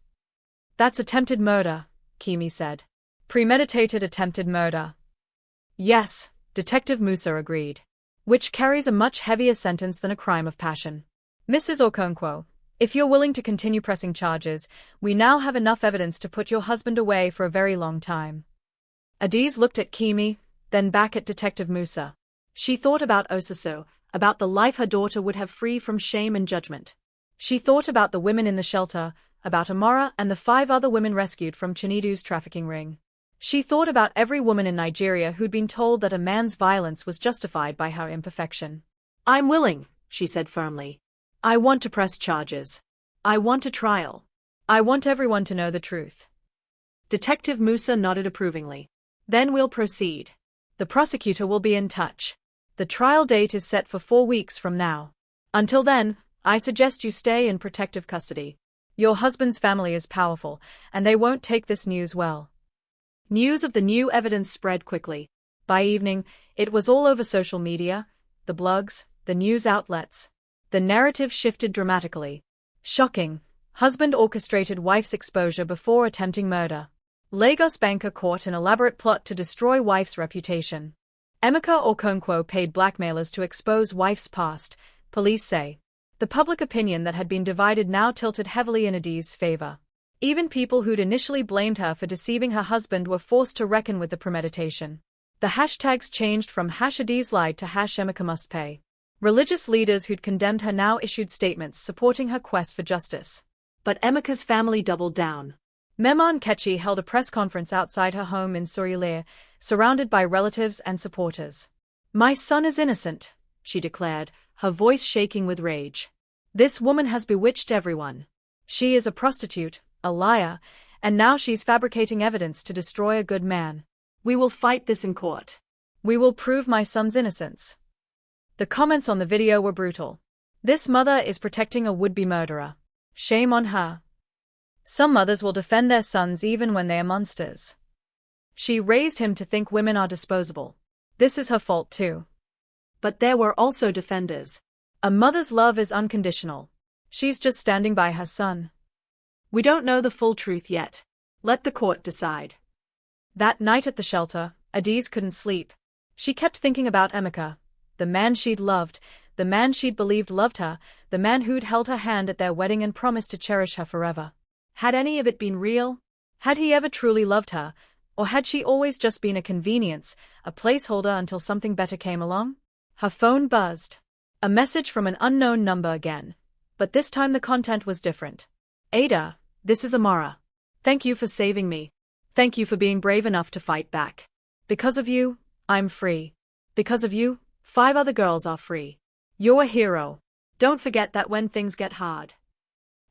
That's attempted murder, Kimi said. Premeditated attempted murder. Yes, Detective Musa agreed. Which carries a much heavier sentence than a crime of passion. Mrs. Okonkwo, if you're willing to continue pressing charges, we now have enough evidence to put your husband away for a very long time. Adaeze looked at Kimi, then back at Detective Musa. She thought about Osuso, about the life her daughter would have free from shame and judgment. She thought about the women in the shelter, about Amara and the 5 other women rescued from Chinedu's trafficking ring. She thought about every woman in Nigeria who'd been told that a man's violence was justified by her imperfection. I'm willing, she said firmly. I want to press charges. I want a trial. I want everyone to know the truth. Detective Musa nodded approvingly. Then we'll proceed. The prosecutor will be in touch. The trial date is set for 4 weeks from now. Until then, I suggest you stay in protective custody. Your husband's family is powerful, and they won't take this news well. News of the new evidence spread quickly. By evening, it was all over social media, the blogs, the news outlets. The narrative shifted dramatically. Shocking. Husband orchestrated wife's exposure before attempting murder. Lagos banker caught in elaborate plot to destroy wife's reputation. Emeka Okonkwo paid blackmailers to expose wife's past, police say. The public opinion that had been divided now tilted heavily in Adaeze's favor. Even people who'd initially blamed her for deceiving her husband were forced to reckon with the premeditation. The hashtags changed from #Adaeze lied to #Emeka must pay. Religious leaders who'd condemned her now issued statements supporting her quest for justice. But Emeka's family doubled down. Mema Nkechi held a press conference outside her home in Surulere, surrounded by relatives and supporters. My son is innocent, she declared, her voice shaking with rage. This woman has bewitched everyone. She is a prostitute, a liar, and now she's fabricating evidence to destroy a good man. We will fight this in court. We will prove my son's innocence. The comments on the video were brutal. This mother is protecting a would-be murderer. Shame on her. Some mothers will defend their sons even when they are monsters. She raised him to think women are disposable. This is her fault too. But there were also defenders. A mother's love is unconditional. She's just standing by her son. We don't know the full truth yet. Let the court decide. That night at the shelter, Adaeze couldn't sleep. She kept thinking about Emeka, the man she'd loved, the man she'd believed loved her, the man who'd held her hand at their wedding and promised to cherish her forever. Had any of it been real? Had he ever truly loved her, or had she always just been a convenience, a placeholder until something better came along? Her phone buzzed. A message from an unknown number again. But this time the content was different. Ada, this is Amara. Thank you for saving me. Thank you for being brave enough to fight back. Because of you, I'm free. Because of you, 5 other girls are free. You're a hero. Don't forget that when things get hard.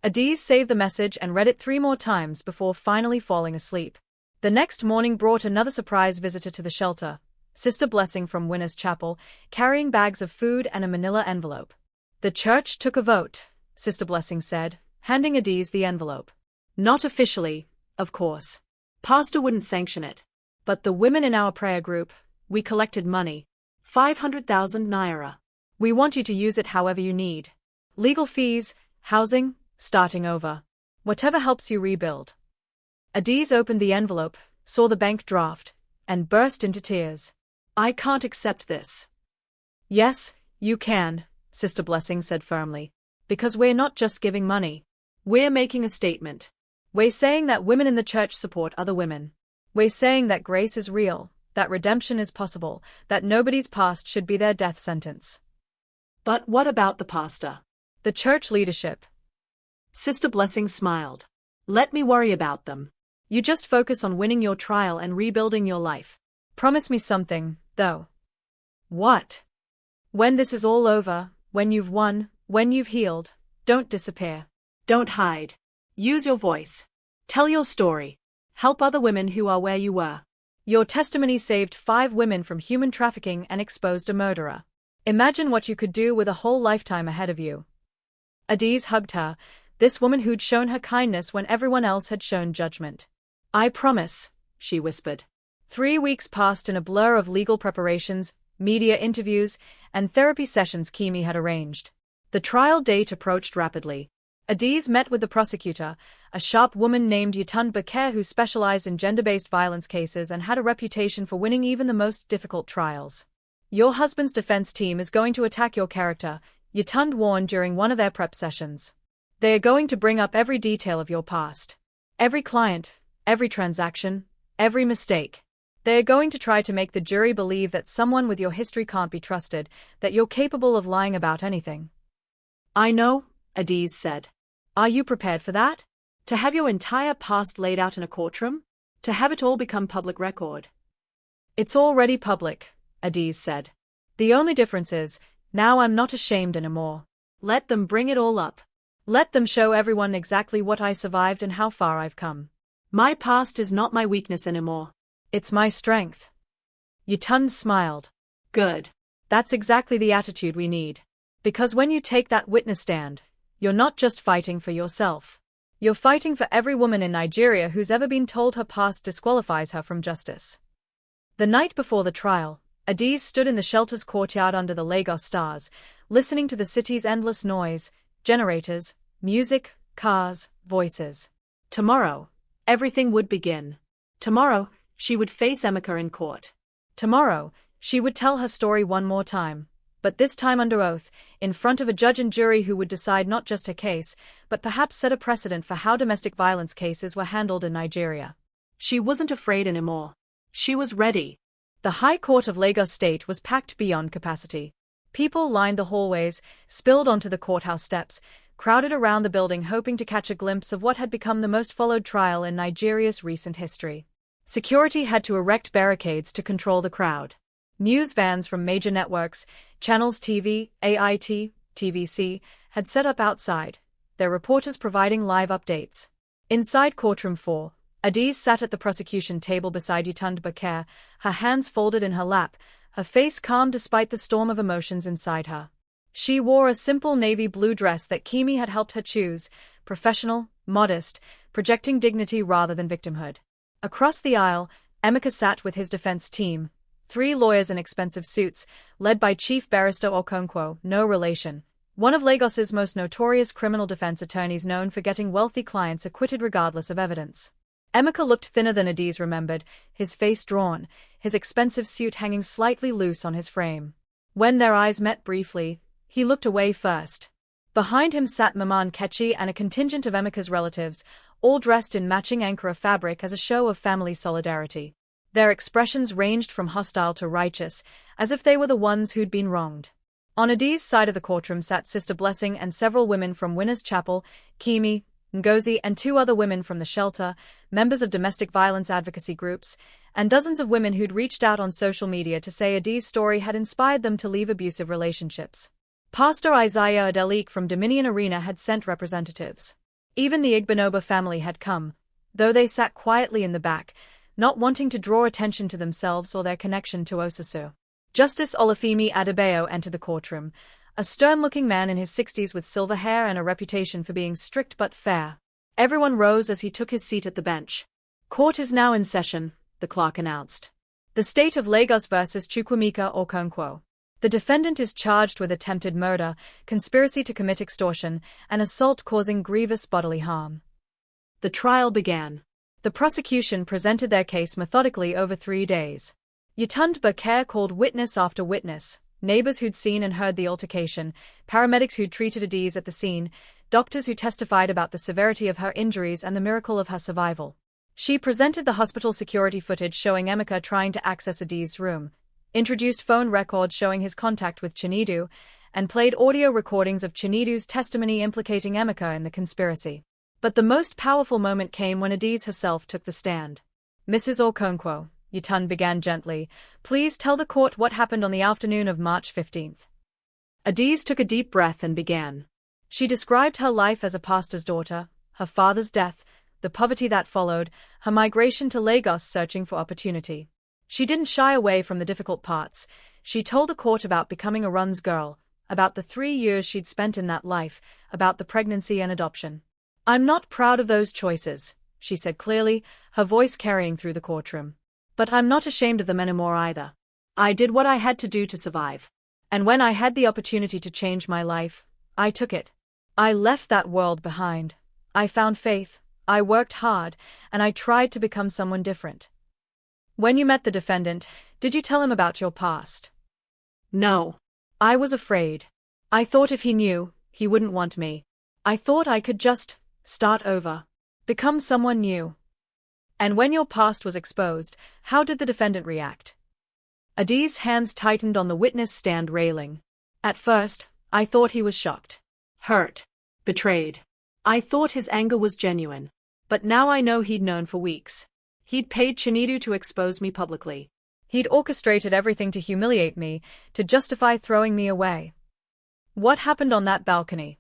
Adaeze saved the message and read it 3 more times before finally falling asleep. The next morning brought another surprise visitor to the shelter, Sister Blessing from Winners Chapel, carrying bags of food and a manila envelope. The church took a vote, Sister Blessing said, handing Adaeze the envelope. Not officially, of course. Pastor wouldn't sanction it. But the women in our prayer group, we collected money. 500,000 naira. We want you to use it however you need. Legal fees, housing, starting over. Whatever helps you rebuild. Adaeze opened the envelope, saw the bank draft, and burst into tears. I can't accept this. Yes, you can, Sister Blessing said firmly. Because we're not just giving money. We're making a statement. We're saying that women in the church support other women. We're saying that grace is real, that redemption is possible, that nobody's past should be their death sentence. But what about the pastor? The church leadership. Sister Blessing smiled. Let me worry about them. You just focus on winning your trial and rebuilding your life. Promise me something, though. What? When this is all over, when you've won, when you've healed, don't disappear. Don't hide. Use your voice. Tell your story. Help other women who are where you were. Your testimony saved 5 women from human trafficking and exposed a murderer. Imagine what you could do with a whole lifetime ahead of you. Adaeze hugged her, this woman who'd shown her kindness when everyone else had shown judgment. I promise, she whispered. 3 weeks passed in a blur of legal preparations, media interviews, and therapy sessions Kimi had arranged. The trial date approached rapidly. Adaeze met with the prosecutor, a sharp woman named Adaeze Okonkwo who specialized in gender-based violence cases and had a reputation for winning even the most difficult trials. Your husband's defense team is going to attack your character, Adaeze warned during one of their prep sessions. They are going to bring up every detail of your past. Every client, every transaction, every mistake. They are going to try to make the jury believe that someone with your history can't be trusted, that you're capable of lying about anything. I know, Adaeze said. Are you prepared for that? To have your entire past laid out in a courtroom? To have it all become public record? It's already public, Adaeze said. The only difference is, now I'm not ashamed anymore. Let them bring it all up. Let them show everyone exactly what I survived and how far I've come. My past is not my weakness anymore. It's my strength. Adaeze smiled. Good. That's exactly the attitude we need. Because when you take that witness stand, you're not just fighting for yourself. You're fighting for every woman in Nigeria who's ever been told her past disqualifies her from justice. The night before the trial, Adaeze stood in the shelter's courtyard under the Lagos stars, listening to the city's endless noise, generators, music, cars, voices. Tomorrow, everything would begin. Tomorrow, she would face Emeka in court. Tomorrow, she would tell her story one more time, but this time under oath, in front of a judge and jury who would decide not just her case, but perhaps set a precedent for how domestic violence cases were handled in Nigeria. She wasn't afraid anymore. She was ready. The High Court of Lagos State was packed beyond capacity. People lined the hallways, spilled onto the courthouse steps, crowded around the building hoping to catch a glimpse of what had become the most followed trial in Nigeria's recent history. Security had to erect barricades to control the crowd. News vans from major networks, Channels TV, AIT, TVC, had set up outside, their reporters providing live updates. Inside Courtroom 4, Adaeze sat at the prosecution table beside Adaeze Okonkwo, her hands folded in her lap, her face calm despite the storm of emotions inside her. She wore a simple navy blue dress that Kimi had helped her choose, professional, modest, projecting dignity rather than victimhood. Across the aisle, Emeka sat with his defense team, 3 lawyers in expensive suits, led by Chief Barrister Okonkwo, no relation, one of Lagos's most notorious criminal defense attorneys known for getting wealthy clients acquitted regardless of evidence. Emeka looked thinner than Adaeze remembered, his face drawn, his expensive suit hanging slightly loose on his frame. When their eyes met briefly, he looked away first. Behind him sat Mama Nkechi and a contingent of Emeka's relatives, all dressed in matching Ankara fabric as a show of family solidarity. Their expressions ranged from hostile to righteous, as if they were the ones who'd been wronged. On Adaeze's side of the courtroom sat Sister Blessing and several women from Winners Chapel, Kimi, Ngozi and 2 other women from the shelter, members of domestic violence advocacy groups, and dozens of women who'd reached out on social media to say Adaeze's story had inspired them to leave abusive relationships. Pastor Isaiah Adelik from Dominion Arena had sent representatives. Even the Igbinoba family had come, though they sat quietly in the back, not wanting to draw attention to themselves or their connection to Osusu. Justice Olufemi Adebayo entered the courtroom, a stern-looking man in his 60s with silver hair and a reputation for being strict but fair. Everyone rose as he took his seat at the bench. Court is now in session, the clerk announced. The State of Lagos versus Chukwuemeka Okonkwo. The defendant is charged with attempted murder, conspiracy to commit extortion, and assault causing grievous bodily harm. The trial began. The prosecution presented their case methodically over 3 days. Adaeze Okonkwo called witness after witness, neighbors who'd seen and heard the altercation, paramedics who'd treated Adaeze at the scene, doctors who testified about the severity of her injuries and the miracle of her survival. She presented the hospital security footage showing Emeka trying to access Adaeze's room, introduced phone records showing his contact with Chinedu, and played audio recordings of Chinedu's testimony implicating Emeka in the conspiracy. But the most powerful moment came when Adaeze herself took the stand. Mrs. Okonkwo, Adaeze began gently, please tell the court what happened on the afternoon of March 15th. Adaeze took a deep breath and began. She described her life as a pastor's daughter, her father's death, the poverty that followed, her migration to Lagos searching for opportunity. She didn't shy away from the difficult parts. She told the court about becoming a runs girl, about the 3 years she'd spent in that life, about the pregnancy and adoption. "I'm not proud of those choices," she said clearly, her voice carrying through the courtroom. "But I'm not ashamed of them anymore either. I did what I had to do to survive. And when I had the opportunity to change my life, I took it. I left that world behind. I found faith, I worked hard, and I tried to become someone different." "When you met the defendant, did you tell him about your past?" "No. I was afraid. I thought if he knew, he wouldn't want me. I thought I could just start over. Become someone new." "And when your past was exposed, how did the defendant react?" Adaeze's hands tightened on the witness stand railing. "At first, I thought he was shocked. Hurt. Betrayed. I thought his anger was genuine. But now I know he'd known for weeks. He'd paid Chinedu to expose me publicly. He'd orchestrated everything to humiliate me, to justify throwing me away." "What happened on that balcony?"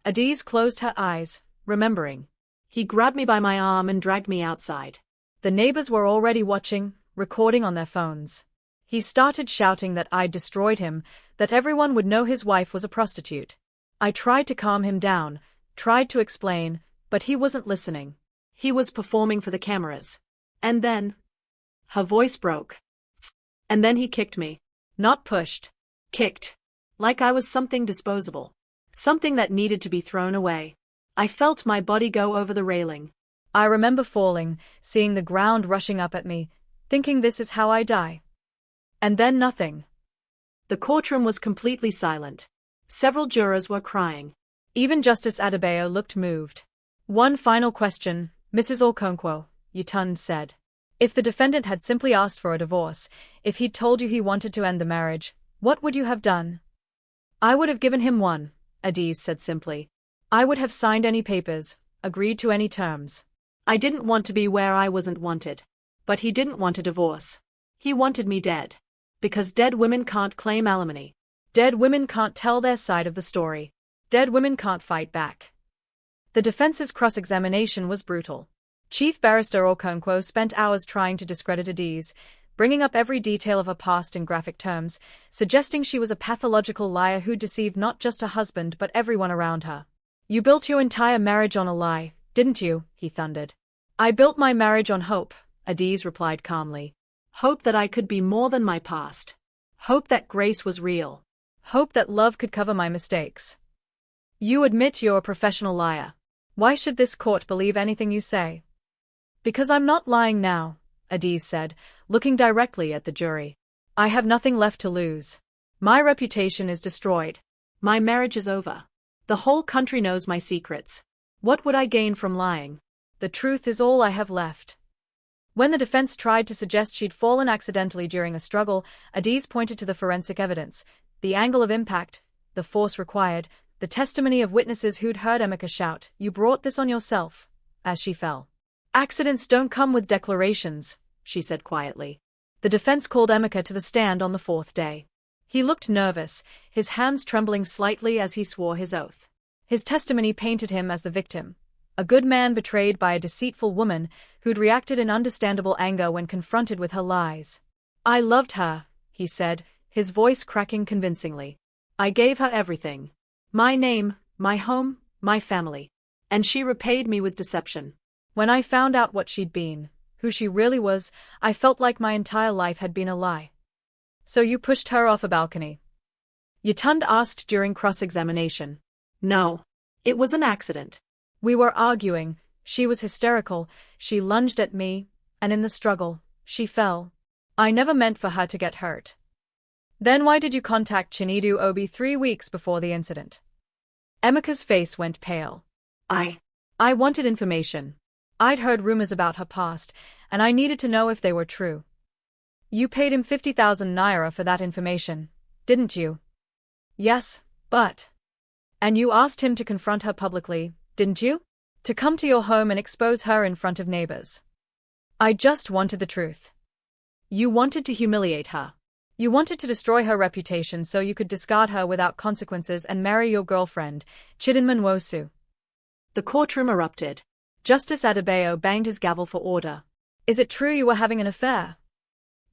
Adaeze closed her eyes, remembering. "He grabbed me by my arm and dragged me outside. The neighbors were already watching, recording on their phones. He started shouting that I'd destroyed him, that everyone would know his wife was a prostitute. I tried to calm him down, tried to explain, but he wasn't listening. He was performing for the cameras. And then..." Her voice broke. "And then he kicked me. Not pushed. Kicked. Like I was something disposable. Something that needed to be thrown away. I felt my body go over the railing. I remember falling, seeing the ground rushing up at me, thinking this is how I die. And then nothing." The courtroom was completely silent. Several jurors were crying. Even Justice Adebayo looked moved. "One final question, Mrs. Okonkwo," Yutund said. "If the defendant had simply asked for a divorce, if he'd told you he wanted to end the marriage, what would you have done?" "I would have given him one," Adaeze said simply. "I would have signed any papers, agreed to any terms. I didn't want to be where I wasn't wanted. But he didn't want a divorce. He wanted me dead. Because dead women can't claim alimony. Dead women can't tell their side of the story. Dead women can't fight back." The defense's cross-examination was brutal. Chief Barrister Okonkwo spent hours trying to discredit Adaeze, bringing up every detail of her past in graphic terms, suggesting she was a pathological liar who deceived not just her husband but everyone around her. "You built your entire marriage on a lie, didn't you?" he thundered. "I built my marriage on hope," Adaeze replied calmly. "Hope that I could be more than my past. Hope that grace was real. Hope that love could cover my mistakes." "You admit you're a professional liar. Why should this court believe anything you say?" "Because I'm not lying now," Adaeze said, looking directly at the jury. "I have nothing left to lose. My reputation is destroyed. My marriage is over. The whole country knows my secrets. What would I gain from lying? The truth is all I have left." When the defense tried to suggest she'd fallen accidentally during a struggle, Adaeze pointed to the forensic evidence, the angle of impact, the force required, the testimony of witnesses who'd heard Emeka shout, "You brought this on yourself," as she fell. "Accidents don't come with declarations," she said quietly. The defense called Emeka to the stand on the 4th day. He looked nervous, his hands trembling slightly as he swore his oath. His testimony painted him as the victim, a good man betrayed by a deceitful woman who'd reacted in understandable anger when confronted with her lies. "I loved her," he said, his voice cracking convincingly. "I gave her everything. My name, my home, my family. And she repaid me with deception. When I found out what she'd been, who she really was, I felt like my entire life had been a lie." "So you pushed her off a balcony?" Yutund asked during cross-examination. "No. It was an accident. We were arguing, she was hysterical, she lunged at me, and in the struggle, she fell. I never meant for her to get hurt." "Then why did you contact Chinedu Obi 3 weeks before the incident?" Emeka's face went pale. I wanted information. I'd heard rumors about her past, and I needed to know if they were true." "You paid him 50,000 naira for that information, didn't you?" "Yes, but..." "And you asked him to confront her publicly, didn't you? To come to your home and expose her in front of neighbors." "I just wanted the truth." "You wanted to humiliate her. You wanted to destroy her reputation so you could discard her without consequences and marry your girlfriend, Chidinma Nwosu." The courtroom erupted. Justice Adebayo banged his gavel for order. "Is it true you were having an affair?"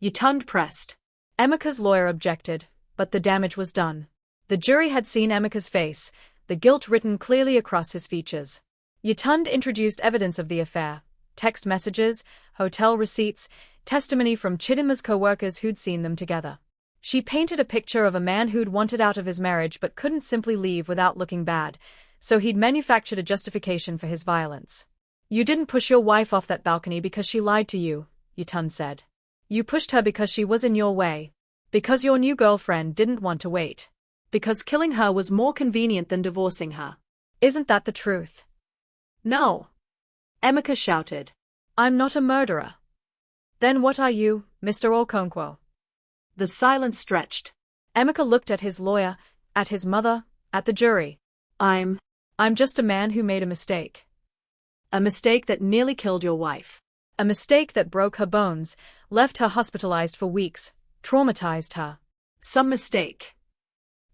Yitund pressed. Emeka's lawyer objected, but the damage was done. The jury had seen Emeka's face, the guilt written clearly across his features. Yitund introduced evidence of the affair: text messages, hotel receipts, testimony from Chidinma's co-workers who'd seen them together. She painted a picture of a man who'd wanted out of his marriage but couldn't simply leave without looking bad, so he'd manufactured a justification for his violence. "You didn't push your wife off that balcony because she lied to you," Yitund said. "You pushed her because she was in your way. Because your new girlfriend didn't want to wait. Because killing her was more convenient than divorcing her. Isn't that the truth?" "No," Emeka shouted. "I'm not a murderer." "Then what are you, Mr. Okonkwo?" The silence stretched. Emeka looked at his lawyer, at his mother, at the jury. I'm just a man who made a mistake. A mistake that nearly killed your wife. A mistake that broke her bones, left her hospitalized for weeks, traumatized her. Some mistake."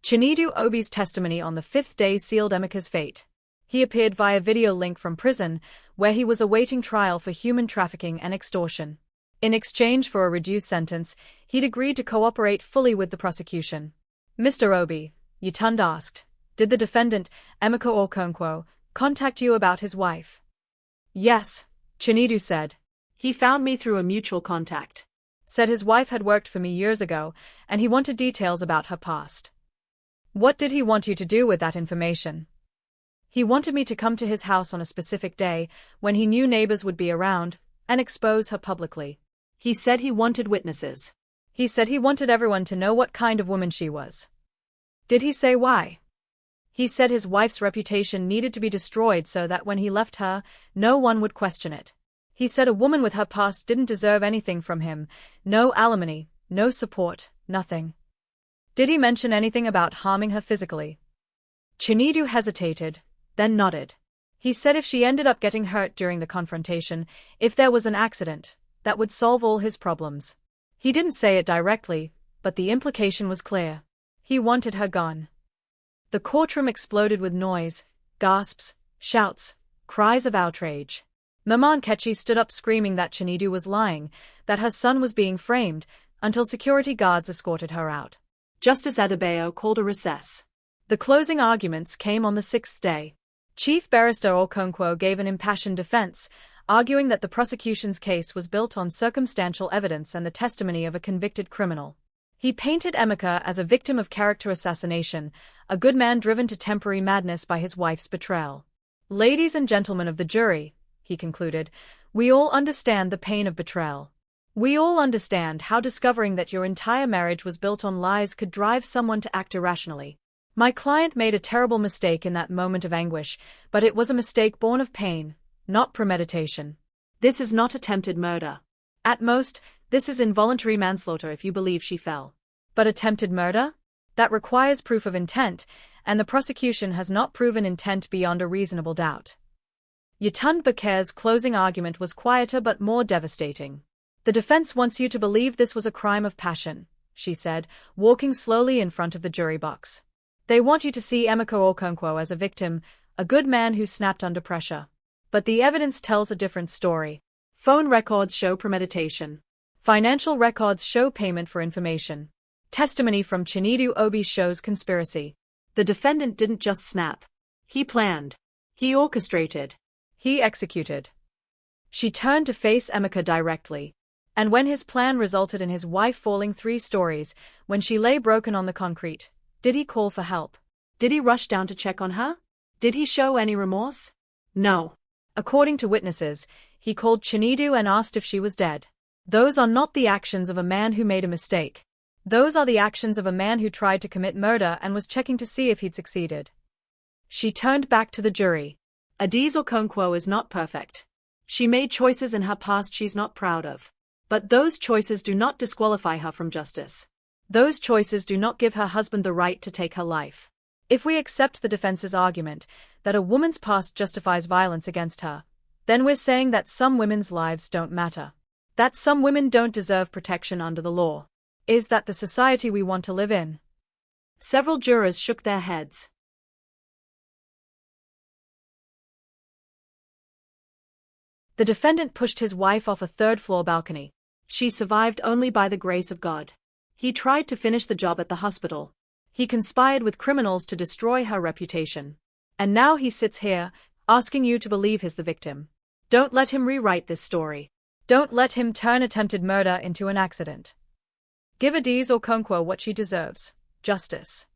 Chinedu Obi's testimony on the fifth day sealed Emeka's fate. He appeared via video link from prison, where he was awaiting trial for human trafficking and extortion. In exchange for a reduced sentence, he'd agreed to cooperate fully with the prosecution. "Mr. Obi," Yitund asked, "did the defendant, Emeka Okonkwo, contact you about his wife?" "Yes," Chinedu said. "He found me through a mutual contact. Said his wife had worked for me years ago, and he wanted details about her past." "What did he want you to do with that information?" "He wanted me to come to his house on a specific day, when he knew neighbors would be around, and expose her publicly. He said he wanted witnesses. He said he wanted everyone to know what kind of woman she was." "Did he say why?" "He said his wife's reputation needed to be destroyed so that when he left her, no one would question it. He said a woman with her past didn't deserve anything from him, no alimony, no support, nothing." "Did he mention anything about harming her physically?" Chinedu hesitated, then nodded. "He said if she ended up getting hurt during the confrontation, if there was an accident, that would solve all his problems. He didn't say it directly, but the implication was clear. He wanted her gone." The courtroom exploded with noise, gasps, shouts, cries of outrage. Mama Nkechi stood up screaming that Chinedu was lying, that her son was being framed, until security guards escorted her out. Justice Adebayo called a recess. The closing arguments came on the sixth day. Chief Barrister Okonkwo gave an impassioned defense, arguing that the prosecution's case was built on circumstantial evidence and the testimony of a convicted criminal. He painted Emeka as a victim of character assassination, a good man driven to temporary madness by his wife's betrayal. "Ladies and gentlemen of the jury," he concluded, "we all understand the pain of betrayal. We all understand how discovering that your entire marriage was built on lies could drive someone to act irrationally. My client made a terrible mistake in that moment of anguish, but it was a mistake born of pain, not premeditation. This is not attempted murder. At most, this is involuntary manslaughter if you believe she fell. But attempted murder? That requires proof of intent, and the prosecution has not proven intent beyond a reasonable doubt." Yitund Baker's closing argument was quieter but more devastating. "The defense wants you to believe this was a crime of passion," she said, walking slowly in front of the jury box. "They want you to see Emeka Okonkwo as a victim, a good man who snapped under pressure. But the evidence tells a different story. Phone records show premeditation. Financial records show payment for information. Testimony from Chinedu Obi shows conspiracy. The defendant didn't just snap. He planned. He orchestrated. He executed." She turned to face Emeka directly. "And when his plan resulted in his wife falling 3 stories, when she lay broken on the concrete, did he call for help? Did he rush down to check on her? Did he show any remorse? No. According to witnesses, he called Chinedu and asked if she was dead. Those are not the actions of a man who made a mistake. Those are the actions of a man who tried to commit murder and was checking to see if he'd succeeded." She turned back to the jury. "Adaeze Okonkwo is not perfect. She made choices in her past she's not proud of. But those choices do not disqualify her from justice. Those choices do not give her husband the right to take her life. If we accept the defense's argument that a woman's past justifies violence against her, then we're saying that some women's lives don't matter. That some women don't deserve protection under the law. Is that the society we want to live in?" Several jurors shook their heads. The defendant pushed his wife off a third-floor balcony. She survived only by the grace of God. He tried to finish the job at the hospital. He conspired with criminals to destroy her reputation. And now he sits here, asking you to believe he's the victim. Don't let him rewrite this story. Don't let him turn attempted murder into an accident. Give Adaeze Okonkwo what she deserves, justice.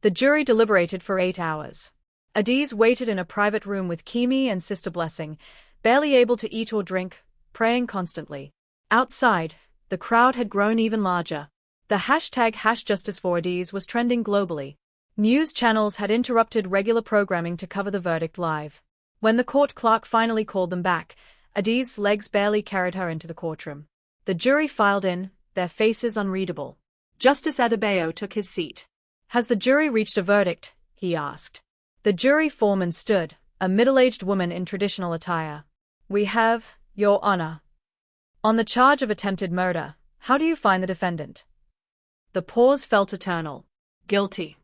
The jury deliberated for 8 hours. Adaeze waited in a private room with Kimi and Sister Blessing, barely able to eat or drink, praying constantly. Outside, the crowd had grown even larger. The hashtag #JusticeForAdaeze was trending globally. News channels had interrupted regular programming to cover the verdict live. When the court clerk finally called them back, Adaeze's legs barely carried her into the courtroom. The jury filed in, their faces unreadable. Justice Adebayo took his seat. "Has the jury reached a verdict?" he asked. The jury foreman stood, a middle-aged woman in traditional attire. "We have, Your Honor. On the charge of attempted murder, how do you find the defendant?" The pause felt eternal. "Guilty."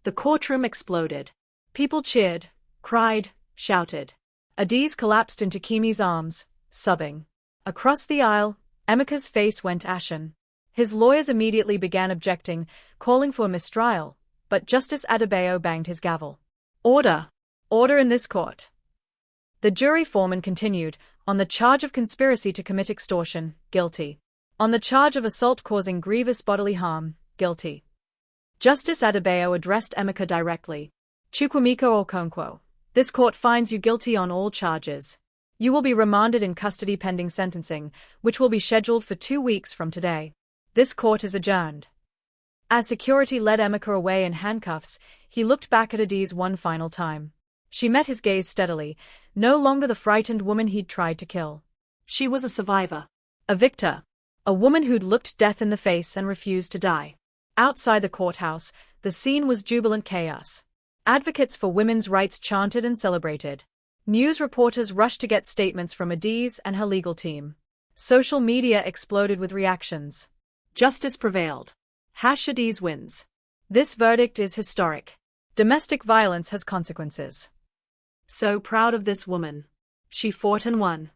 The courtroom exploded. People cheered, cried, shouted. Adaeze collapsed into Kimi's arms, sobbing. Across the aisle, Emeka's face went ashen. His lawyers immediately began objecting, calling for a mistrial, but Justice Adebayo banged his gavel. "Order! Order in this court." The jury foreman continued, "On the charge of conspiracy to commit extortion, guilty. On the charge of assault causing grievous bodily harm, guilty." Justice Adebayo addressed Emeka directly. "Chukwemeka Okonkwo, this court finds you guilty on all charges. You will be remanded in custody pending sentencing, which will be scheduled for 2 weeks from today. This court is adjourned." As security led Emeka away in handcuffs, he looked back at Adaeze one final time. She met his gaze steadily, no longer the frightened woman he'd tried to kill. She was a survivor. A victor. A woman who'd looked death in the face and refused to die. Outside the courthouse, the scene was jubilant chaos. Advocates for women's rights chanted and celebrated. News reporters rushed to get statements from Adaeze and her legal team. Social media exploded with reactions. Justice prevailed. #Adaeze wins. This verdict is historic. Domestic violence has consequences. So proud of this woman. She fought and won.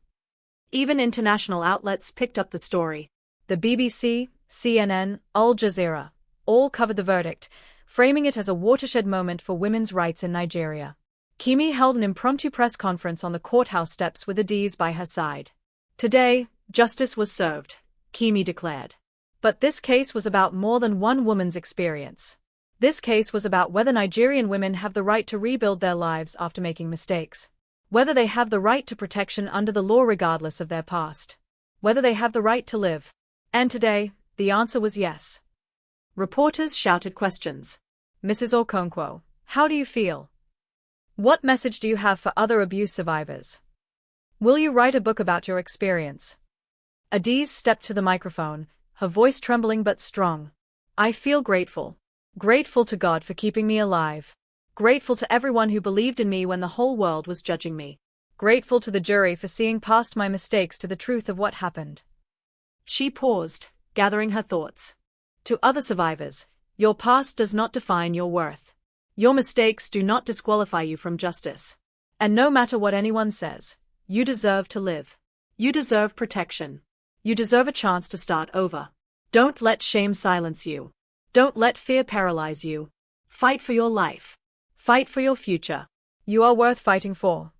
Even international outlets picked up the story. The BBC, CNN, Al Jazeera, all covered the verdict, framing it as a watershed moment for women's rights in Nigeria. Kimi held an impromptu press conference on the courthouse steps with Adaeze by her side. "Today, justice was served," Kimi declared. But this case was about more than one woman's experience. This case was about whether Nigerian women have the right to rebuild their lives after making mistakes. Whether they have the right to protection under the law regardless of their past. Whether they have the right to live. And today, the answer was yes. Reporters shouted questions. "Mrs. Okonkwo, how do you feel? What message do you have for other abuse survivors? Will you write a book about your experience?" Adaeze stepped to the microphone, her voice trembling but strong. "I feel grateful. Grateful to God for keeping me alive. Grateful to everyone who believed in me when the whole world was judging me. Grateful to the jury for seeing past my mistakes to the truth of what happened." She paused, gathering her thoughts. "To other survivors, your past does not define your worth. Your mistakes do not disqualify you from justice. And no matter what anyone says, you deserve to live. You deserve protection. You deserve a chance to start over. Don't let shame silence you. Don't let fear paralyze you. Fight for your life. Fight for your future. You are worth fighting for."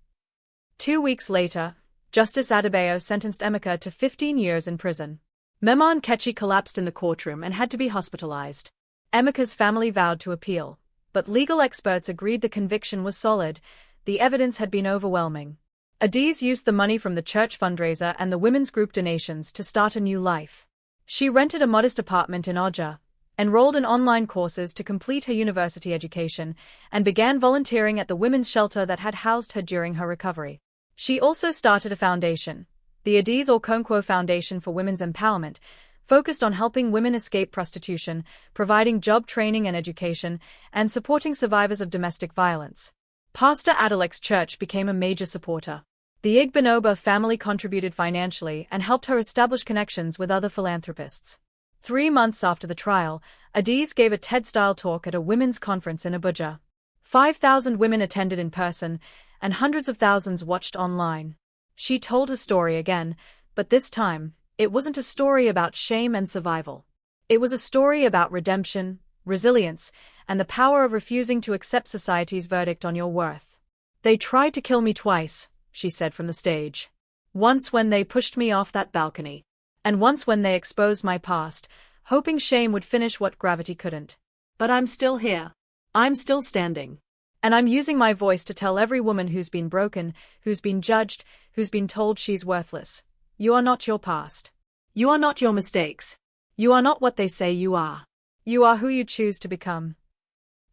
2 weeks later, Justice Adebayo sentenced Emeka to 15 years in prison. Mema Nkechi collapsed in the courtroom and had to be hospitalized. Emeka's family vowed to appeal, but legal experts agreed the conviction was solid. The evidence had been overwhelming. Adaeze used the money from the church fundraiser and the women's group donations to start a new life. She rented a modest apartment in Oja, enrolled in online courses to complete her university education, and began volunteering at the women's shelter that had housed her during her recovery. She also started a foundation, the Adaeze Okonkwo Foundation for Women's Empowerment, focused on helping women escape prostitution, providing job training and education, and supporting survivors of domestic violence. Pastor Adelek's church became a major supporter. The Igbinoba family contributed financially and helped her establish connections with other philanthropists. 3 months after the trial, Adaeze gave a TED-style talk at a women's conference in Abuja. 5,000 women attended in person, and hundreds of thousands watched online. She told her story again, but this time, It wasn't a story about shame and survival. It was a story about redemption, resilience, and the power of refusing to accept society's verdict on your worth. "They tried to kill me twice," she said from the stage. "Once when they pushed me off that balcony. And once when they exposed my past, hoping shame would finish what gravity couldn't. But I'm still here. I'm still standing. And I'm using my voice to tell every woman who's been broken, who's been judged, who's been told she's worthless. You are not your past. You are not your mistakes. You are not what they say you are. You are who you choose to become."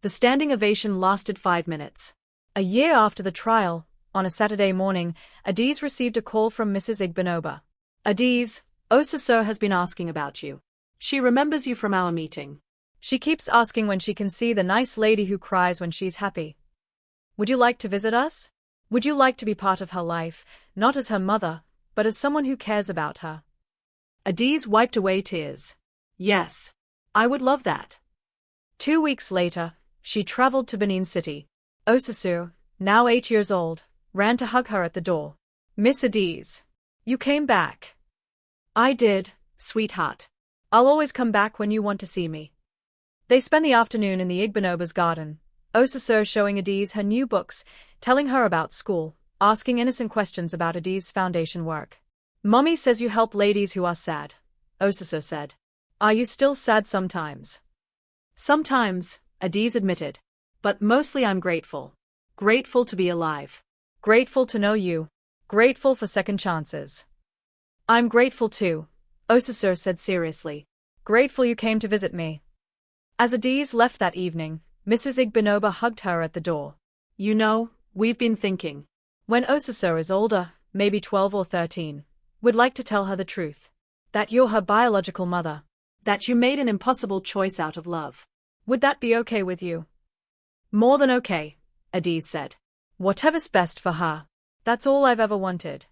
The standing ovation lasted 5 minutes. A year after the trial, on a Saturday morning, Adaeze received a call from Mrs. Igbinoba. "Adaeze, Osisor has been asking about you. She remembers you from our meeting. She keeps asking when she can see the nice lady who cries when she's happy. Would you like to visit us? Would you like to be part of her life, not as her mother, but as someone who cares about her?" Adaeze wiped away tears. "Yes, I would love that." 2 weeks later, she traveled to Benin City. Osisor, now 8 years old, ran to hug her at the door. "Miss Adaeze, you came back." "I did, sweetheart. I'll always come back when you want to see me." They spent the afternoon in the Igbinoba's garden, Osisor showing Adaeze her new books, telling her about school, asking innocent questions about Adaeze's foundation work. "Mommy says you help ladies who are sad," Osisor said. "Are you still sad sometimes?" "Sometimes," Adaeze admitted. "But mostly I'm grateful. Grateful to be alive. Grateful to know you. Grateful for second chances." "I'm grateful too," Osisor said seriously. "Grateful you came to visit me." As Adaeze left that evening, Mrs. Igbinoba hugged her at the door. "You know, we've been thinking. When Osisor is older, maybe 12 or 13, we'd like to tell her the truth. That you're her biological mother. That you made an impossible choice out of love. Would that be okay with you?" "More than okay," Adaeze said. "Whatever's best for her. That's all I've ever wanted."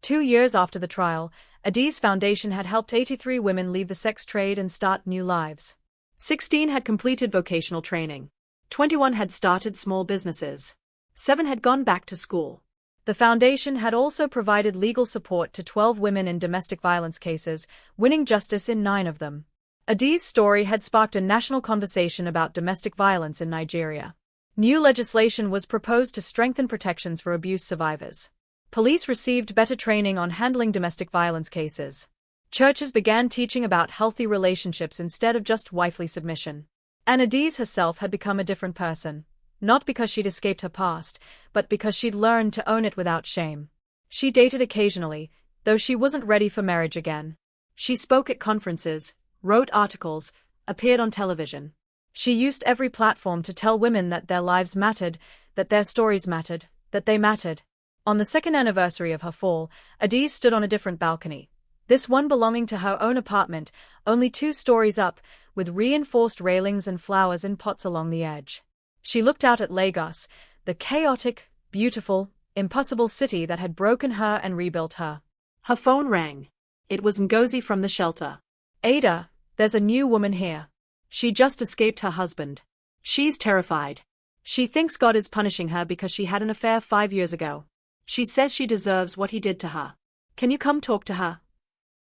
2 years after the trial, Adaeze's foundation had helped 83 women leave the sex trade and start new lives. 16 had completed vocational training. 21 had started small businesses. 7 had gone back to school. The foundation had also provided legal support to 12 women in domestic violence cases, winning justice in 9 of them. Adaeze's story had sparked a national conversation about domestic violence in Nigeria. New legislation was proposed to strengthen protections for abuse survivors. Police received better training on handling domestic violence cases. Churches began teaching about healthy relationships instead of just wifely submission. And Adaeze herself had become a different person, not because she'd escaped her past, but because she'd learned to own it without shame. She dated occasionally, though she wasn't ready for marriage again. She spoke at conferences, wrote articles, appeared on television. She used every platform to tell women that their lives mattered, that their stories mattered, that they mattered. On the second anniversary of her fall, Adaeze stood on a different balcony. This one belonging to her own apartment, only 2 stories up, with reinforced railings and flowers in pots along the edge. She looked out at Lagos, the chaotic, beautiful, impossible city that had broken her and rebuilt her. Her phone rang. It was Ngozi from the shelter. "Ada, there's a new woman here. She just escaped her husband. She's terrified. She thinks God is punishing her because she had an affair 5 years ago. She says she deserves what he did to her. Can you come talk to her?"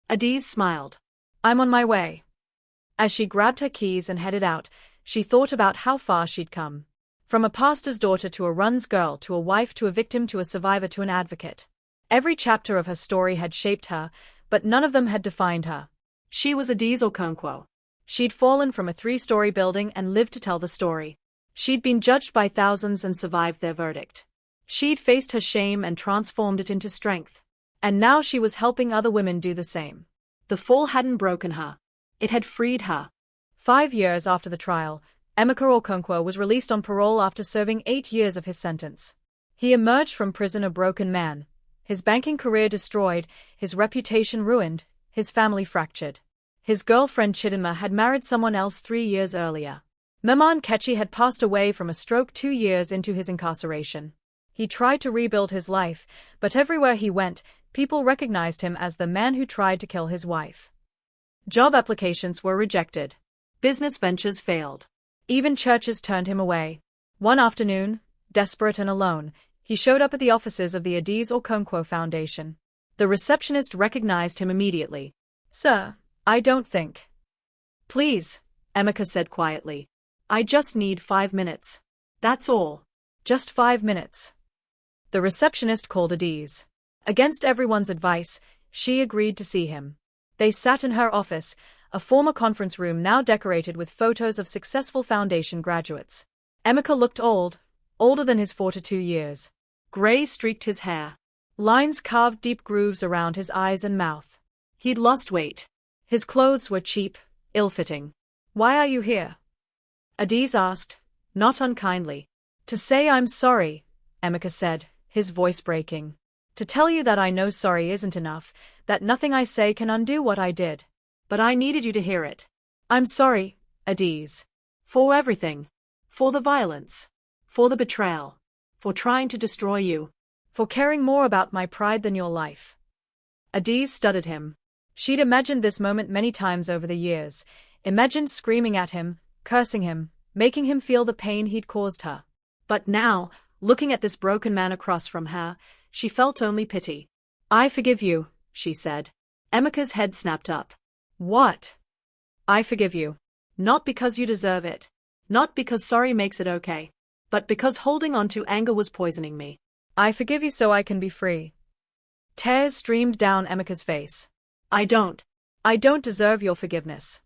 Adaeze smiled. "I'm on my way." As she grabbed her keys and headed out, she thought about how far she'd come. From a pastor's daughter to a run's girl to a wife to a victim to a survivor to an advocate. Every chapter of her story had shaped her, but none of them had defined her. She was Adaeze Okonkwo. She'd fallen from a 3-story building and lived to tell the story. She'd been judged by thousands and survived their verdict. She'd faced her shame and transformed it into strength. And now she was helping other women do the same. The fall hadn't broken her. It had freed her. 5 years after the trial, Emeka Okonkwo was released on parole after serving 8 years of his sentence. He emerged from prison a broken man. His banking career destroyed, his reputation ruined, his family fractured. His girlfriend Chidinma had married someone else 3 years earlier. Mama Nkechi had passed away from a stroke 2 years into his incarceration. He tried to rebuild his life, but everywhere he went, people recognized him as the man who tried to kill his wife. Job applications were rejected. Business ventures failed. Even churches turned him away. One afternoon, desperate and alone, he showed up at the offices of the Adaeze Okonkwo Foundation. The receptionist recognized him immediately. "Sir, I don't think." "Please," Emeka said quietly. "I just need 5 minutes. That's all." "Just 5 minutes." The receptionist called Adaeze. Against everyone's advice, she agreed to see him. They sat in her office, a former conference room now decorated with photos of successful foundation graduates. Emeka looked old, older than his 42 years. Gray streaked his hair. Lines carved deep grooves around his eyes and mouth. He'd lost weight. His clothes were cheap, ill-fitting. "Why are you here?" Adaeze asked, not unkindly. "To say I'm sorry," Emeka said, his voice breaking. "To tell you that I know sorry isn't enough, that nothing I say can undo what I did. But I needed you to hear it. I'm sorry, Adaeze. For everything. For the violence. For the betrayal. For trying to destroy you. For caring more about my pride than your life." Adaeze studied him. She'd imagined this moment many times over the years, imagined screaming at him, cursing him, making him feel the pain he'd caused her. But now, looking at this broken man across from her, she felt only pity. "I forgive you," she said. Emeka's head snapped up. "What?" "I forgive you. Not because you deserve it. Not because sorry makes it okay. But because holding on to anger was poisoning me. I forgive you so I can be free." Tears streamed down Emeka's face. I don't deserve your forgiveness."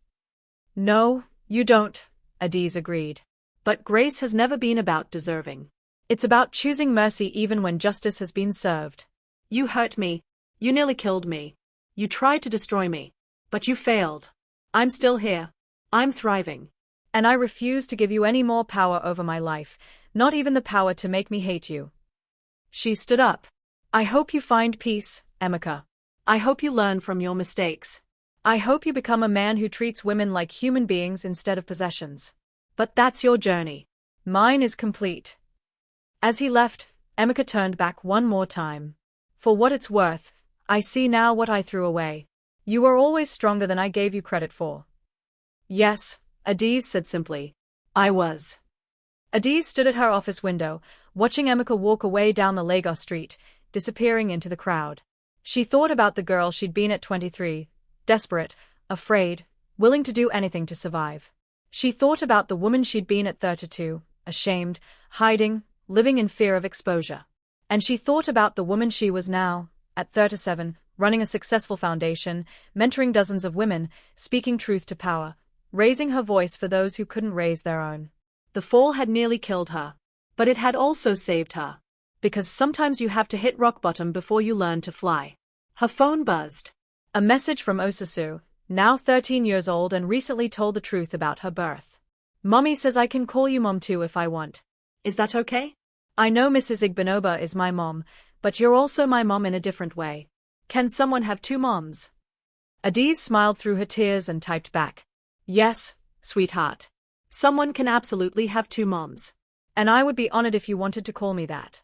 "No, you don't," Adaeze agreed. "But grace has never been about deserving. It's about choosing mercy even when justice has been served." You hurt me. You nearly killed me. You tried to destroy me. But you failed. I'm still here. I'm thriving. And I refuse to give you any more power over my life, not even the power to make me hate you. She stood up. "I hope you find peace, Emeka. I hope you learn from your mistakes. I hope you become a man who treats women like human beings instead of possessions. But that's your journey. Mine is complete." As he left, Emeka turned back one more time. "For what it's worth, I see now what I threw away. You were always stronger than I gave you credit for." "Yes," Adaeze said simply. "I was." Adaeze stood at her office window, watching Emeka walk away down the Lagos street, disappearing into the crowd. She thought about the girl she'd been at 23, desperate, afraid, willing to do anything to survive. She thought about the woman she'd been at 32, ashamed, hiding, living in fear of exposure. And she thought about the woman she was now, at 37, running a successful foundation, mentoring dozens of women, speaking truth to power, raising her voice for those who couldn't raise their own. The fall had nearly killed her. But it had also saved her. Because sometimes you have to hit rock bottom before you learn to fly. Her phone buzzed. A message from Osusu, now 13 years old and recently told the truth about her birth. "Mommy says I can call you Mom too if I want. Is that okay? I know Mrs. Igbinoba is my mom, but you're also my mom in a different way. Can someone have 2 moms? Adaeze smiled through her tears and typed back. "Yes, sweetheart. Someone can absolutely have 2 moms. And I would be honored if you wanted to call me that."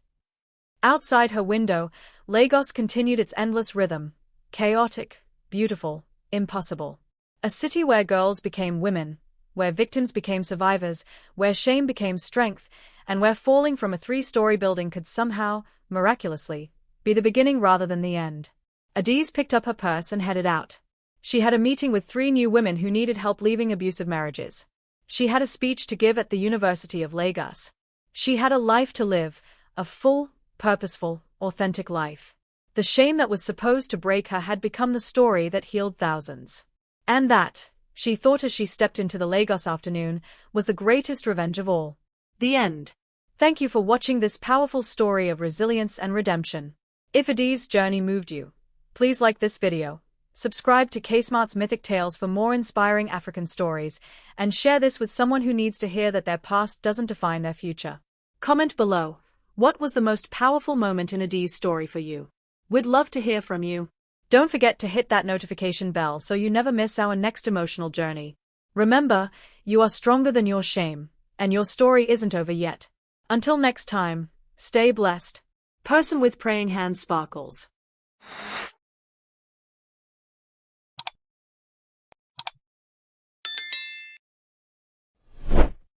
Outside her window, Lagos continued its endless rhythm. Chaotic, beautiful, impossible. A city where girls became women, where victims became survivors, where shame became strength, and where falling from a 3-story building could somehow, miraculously, be the beginning rather than the end. Adaeze picked up her purse and headed out. She had a meeting with 3 new women who needed help leaving abusive marriages. She had a speech to give at the University of Lagos. She had a life to live, a full, purposeful, authentic life. The shame that was supposed to break her had become the story that healed thousands. And that, she thought as she stepped into the Lagos afternoon, was the greatest revenge of all. The end. Thank you for watching this powerful story of resilience and redemption. If Adaeze's journey moved you, please like this video, subscribe to K-Smart's Mythic Tales for more inspiring African stories, and share this with someone who needs to hear that their past doesn't define their future. Comment below. What was the most powerful moment in Adaeze's story for you? We'd love to hear from you. Don't forget to hit that notification bell so you never miss our next emotional journey. Remember, you are stronger than your shame, and your story isn't over yet. Until next time, stay blessed. Person with praying hands sparkles.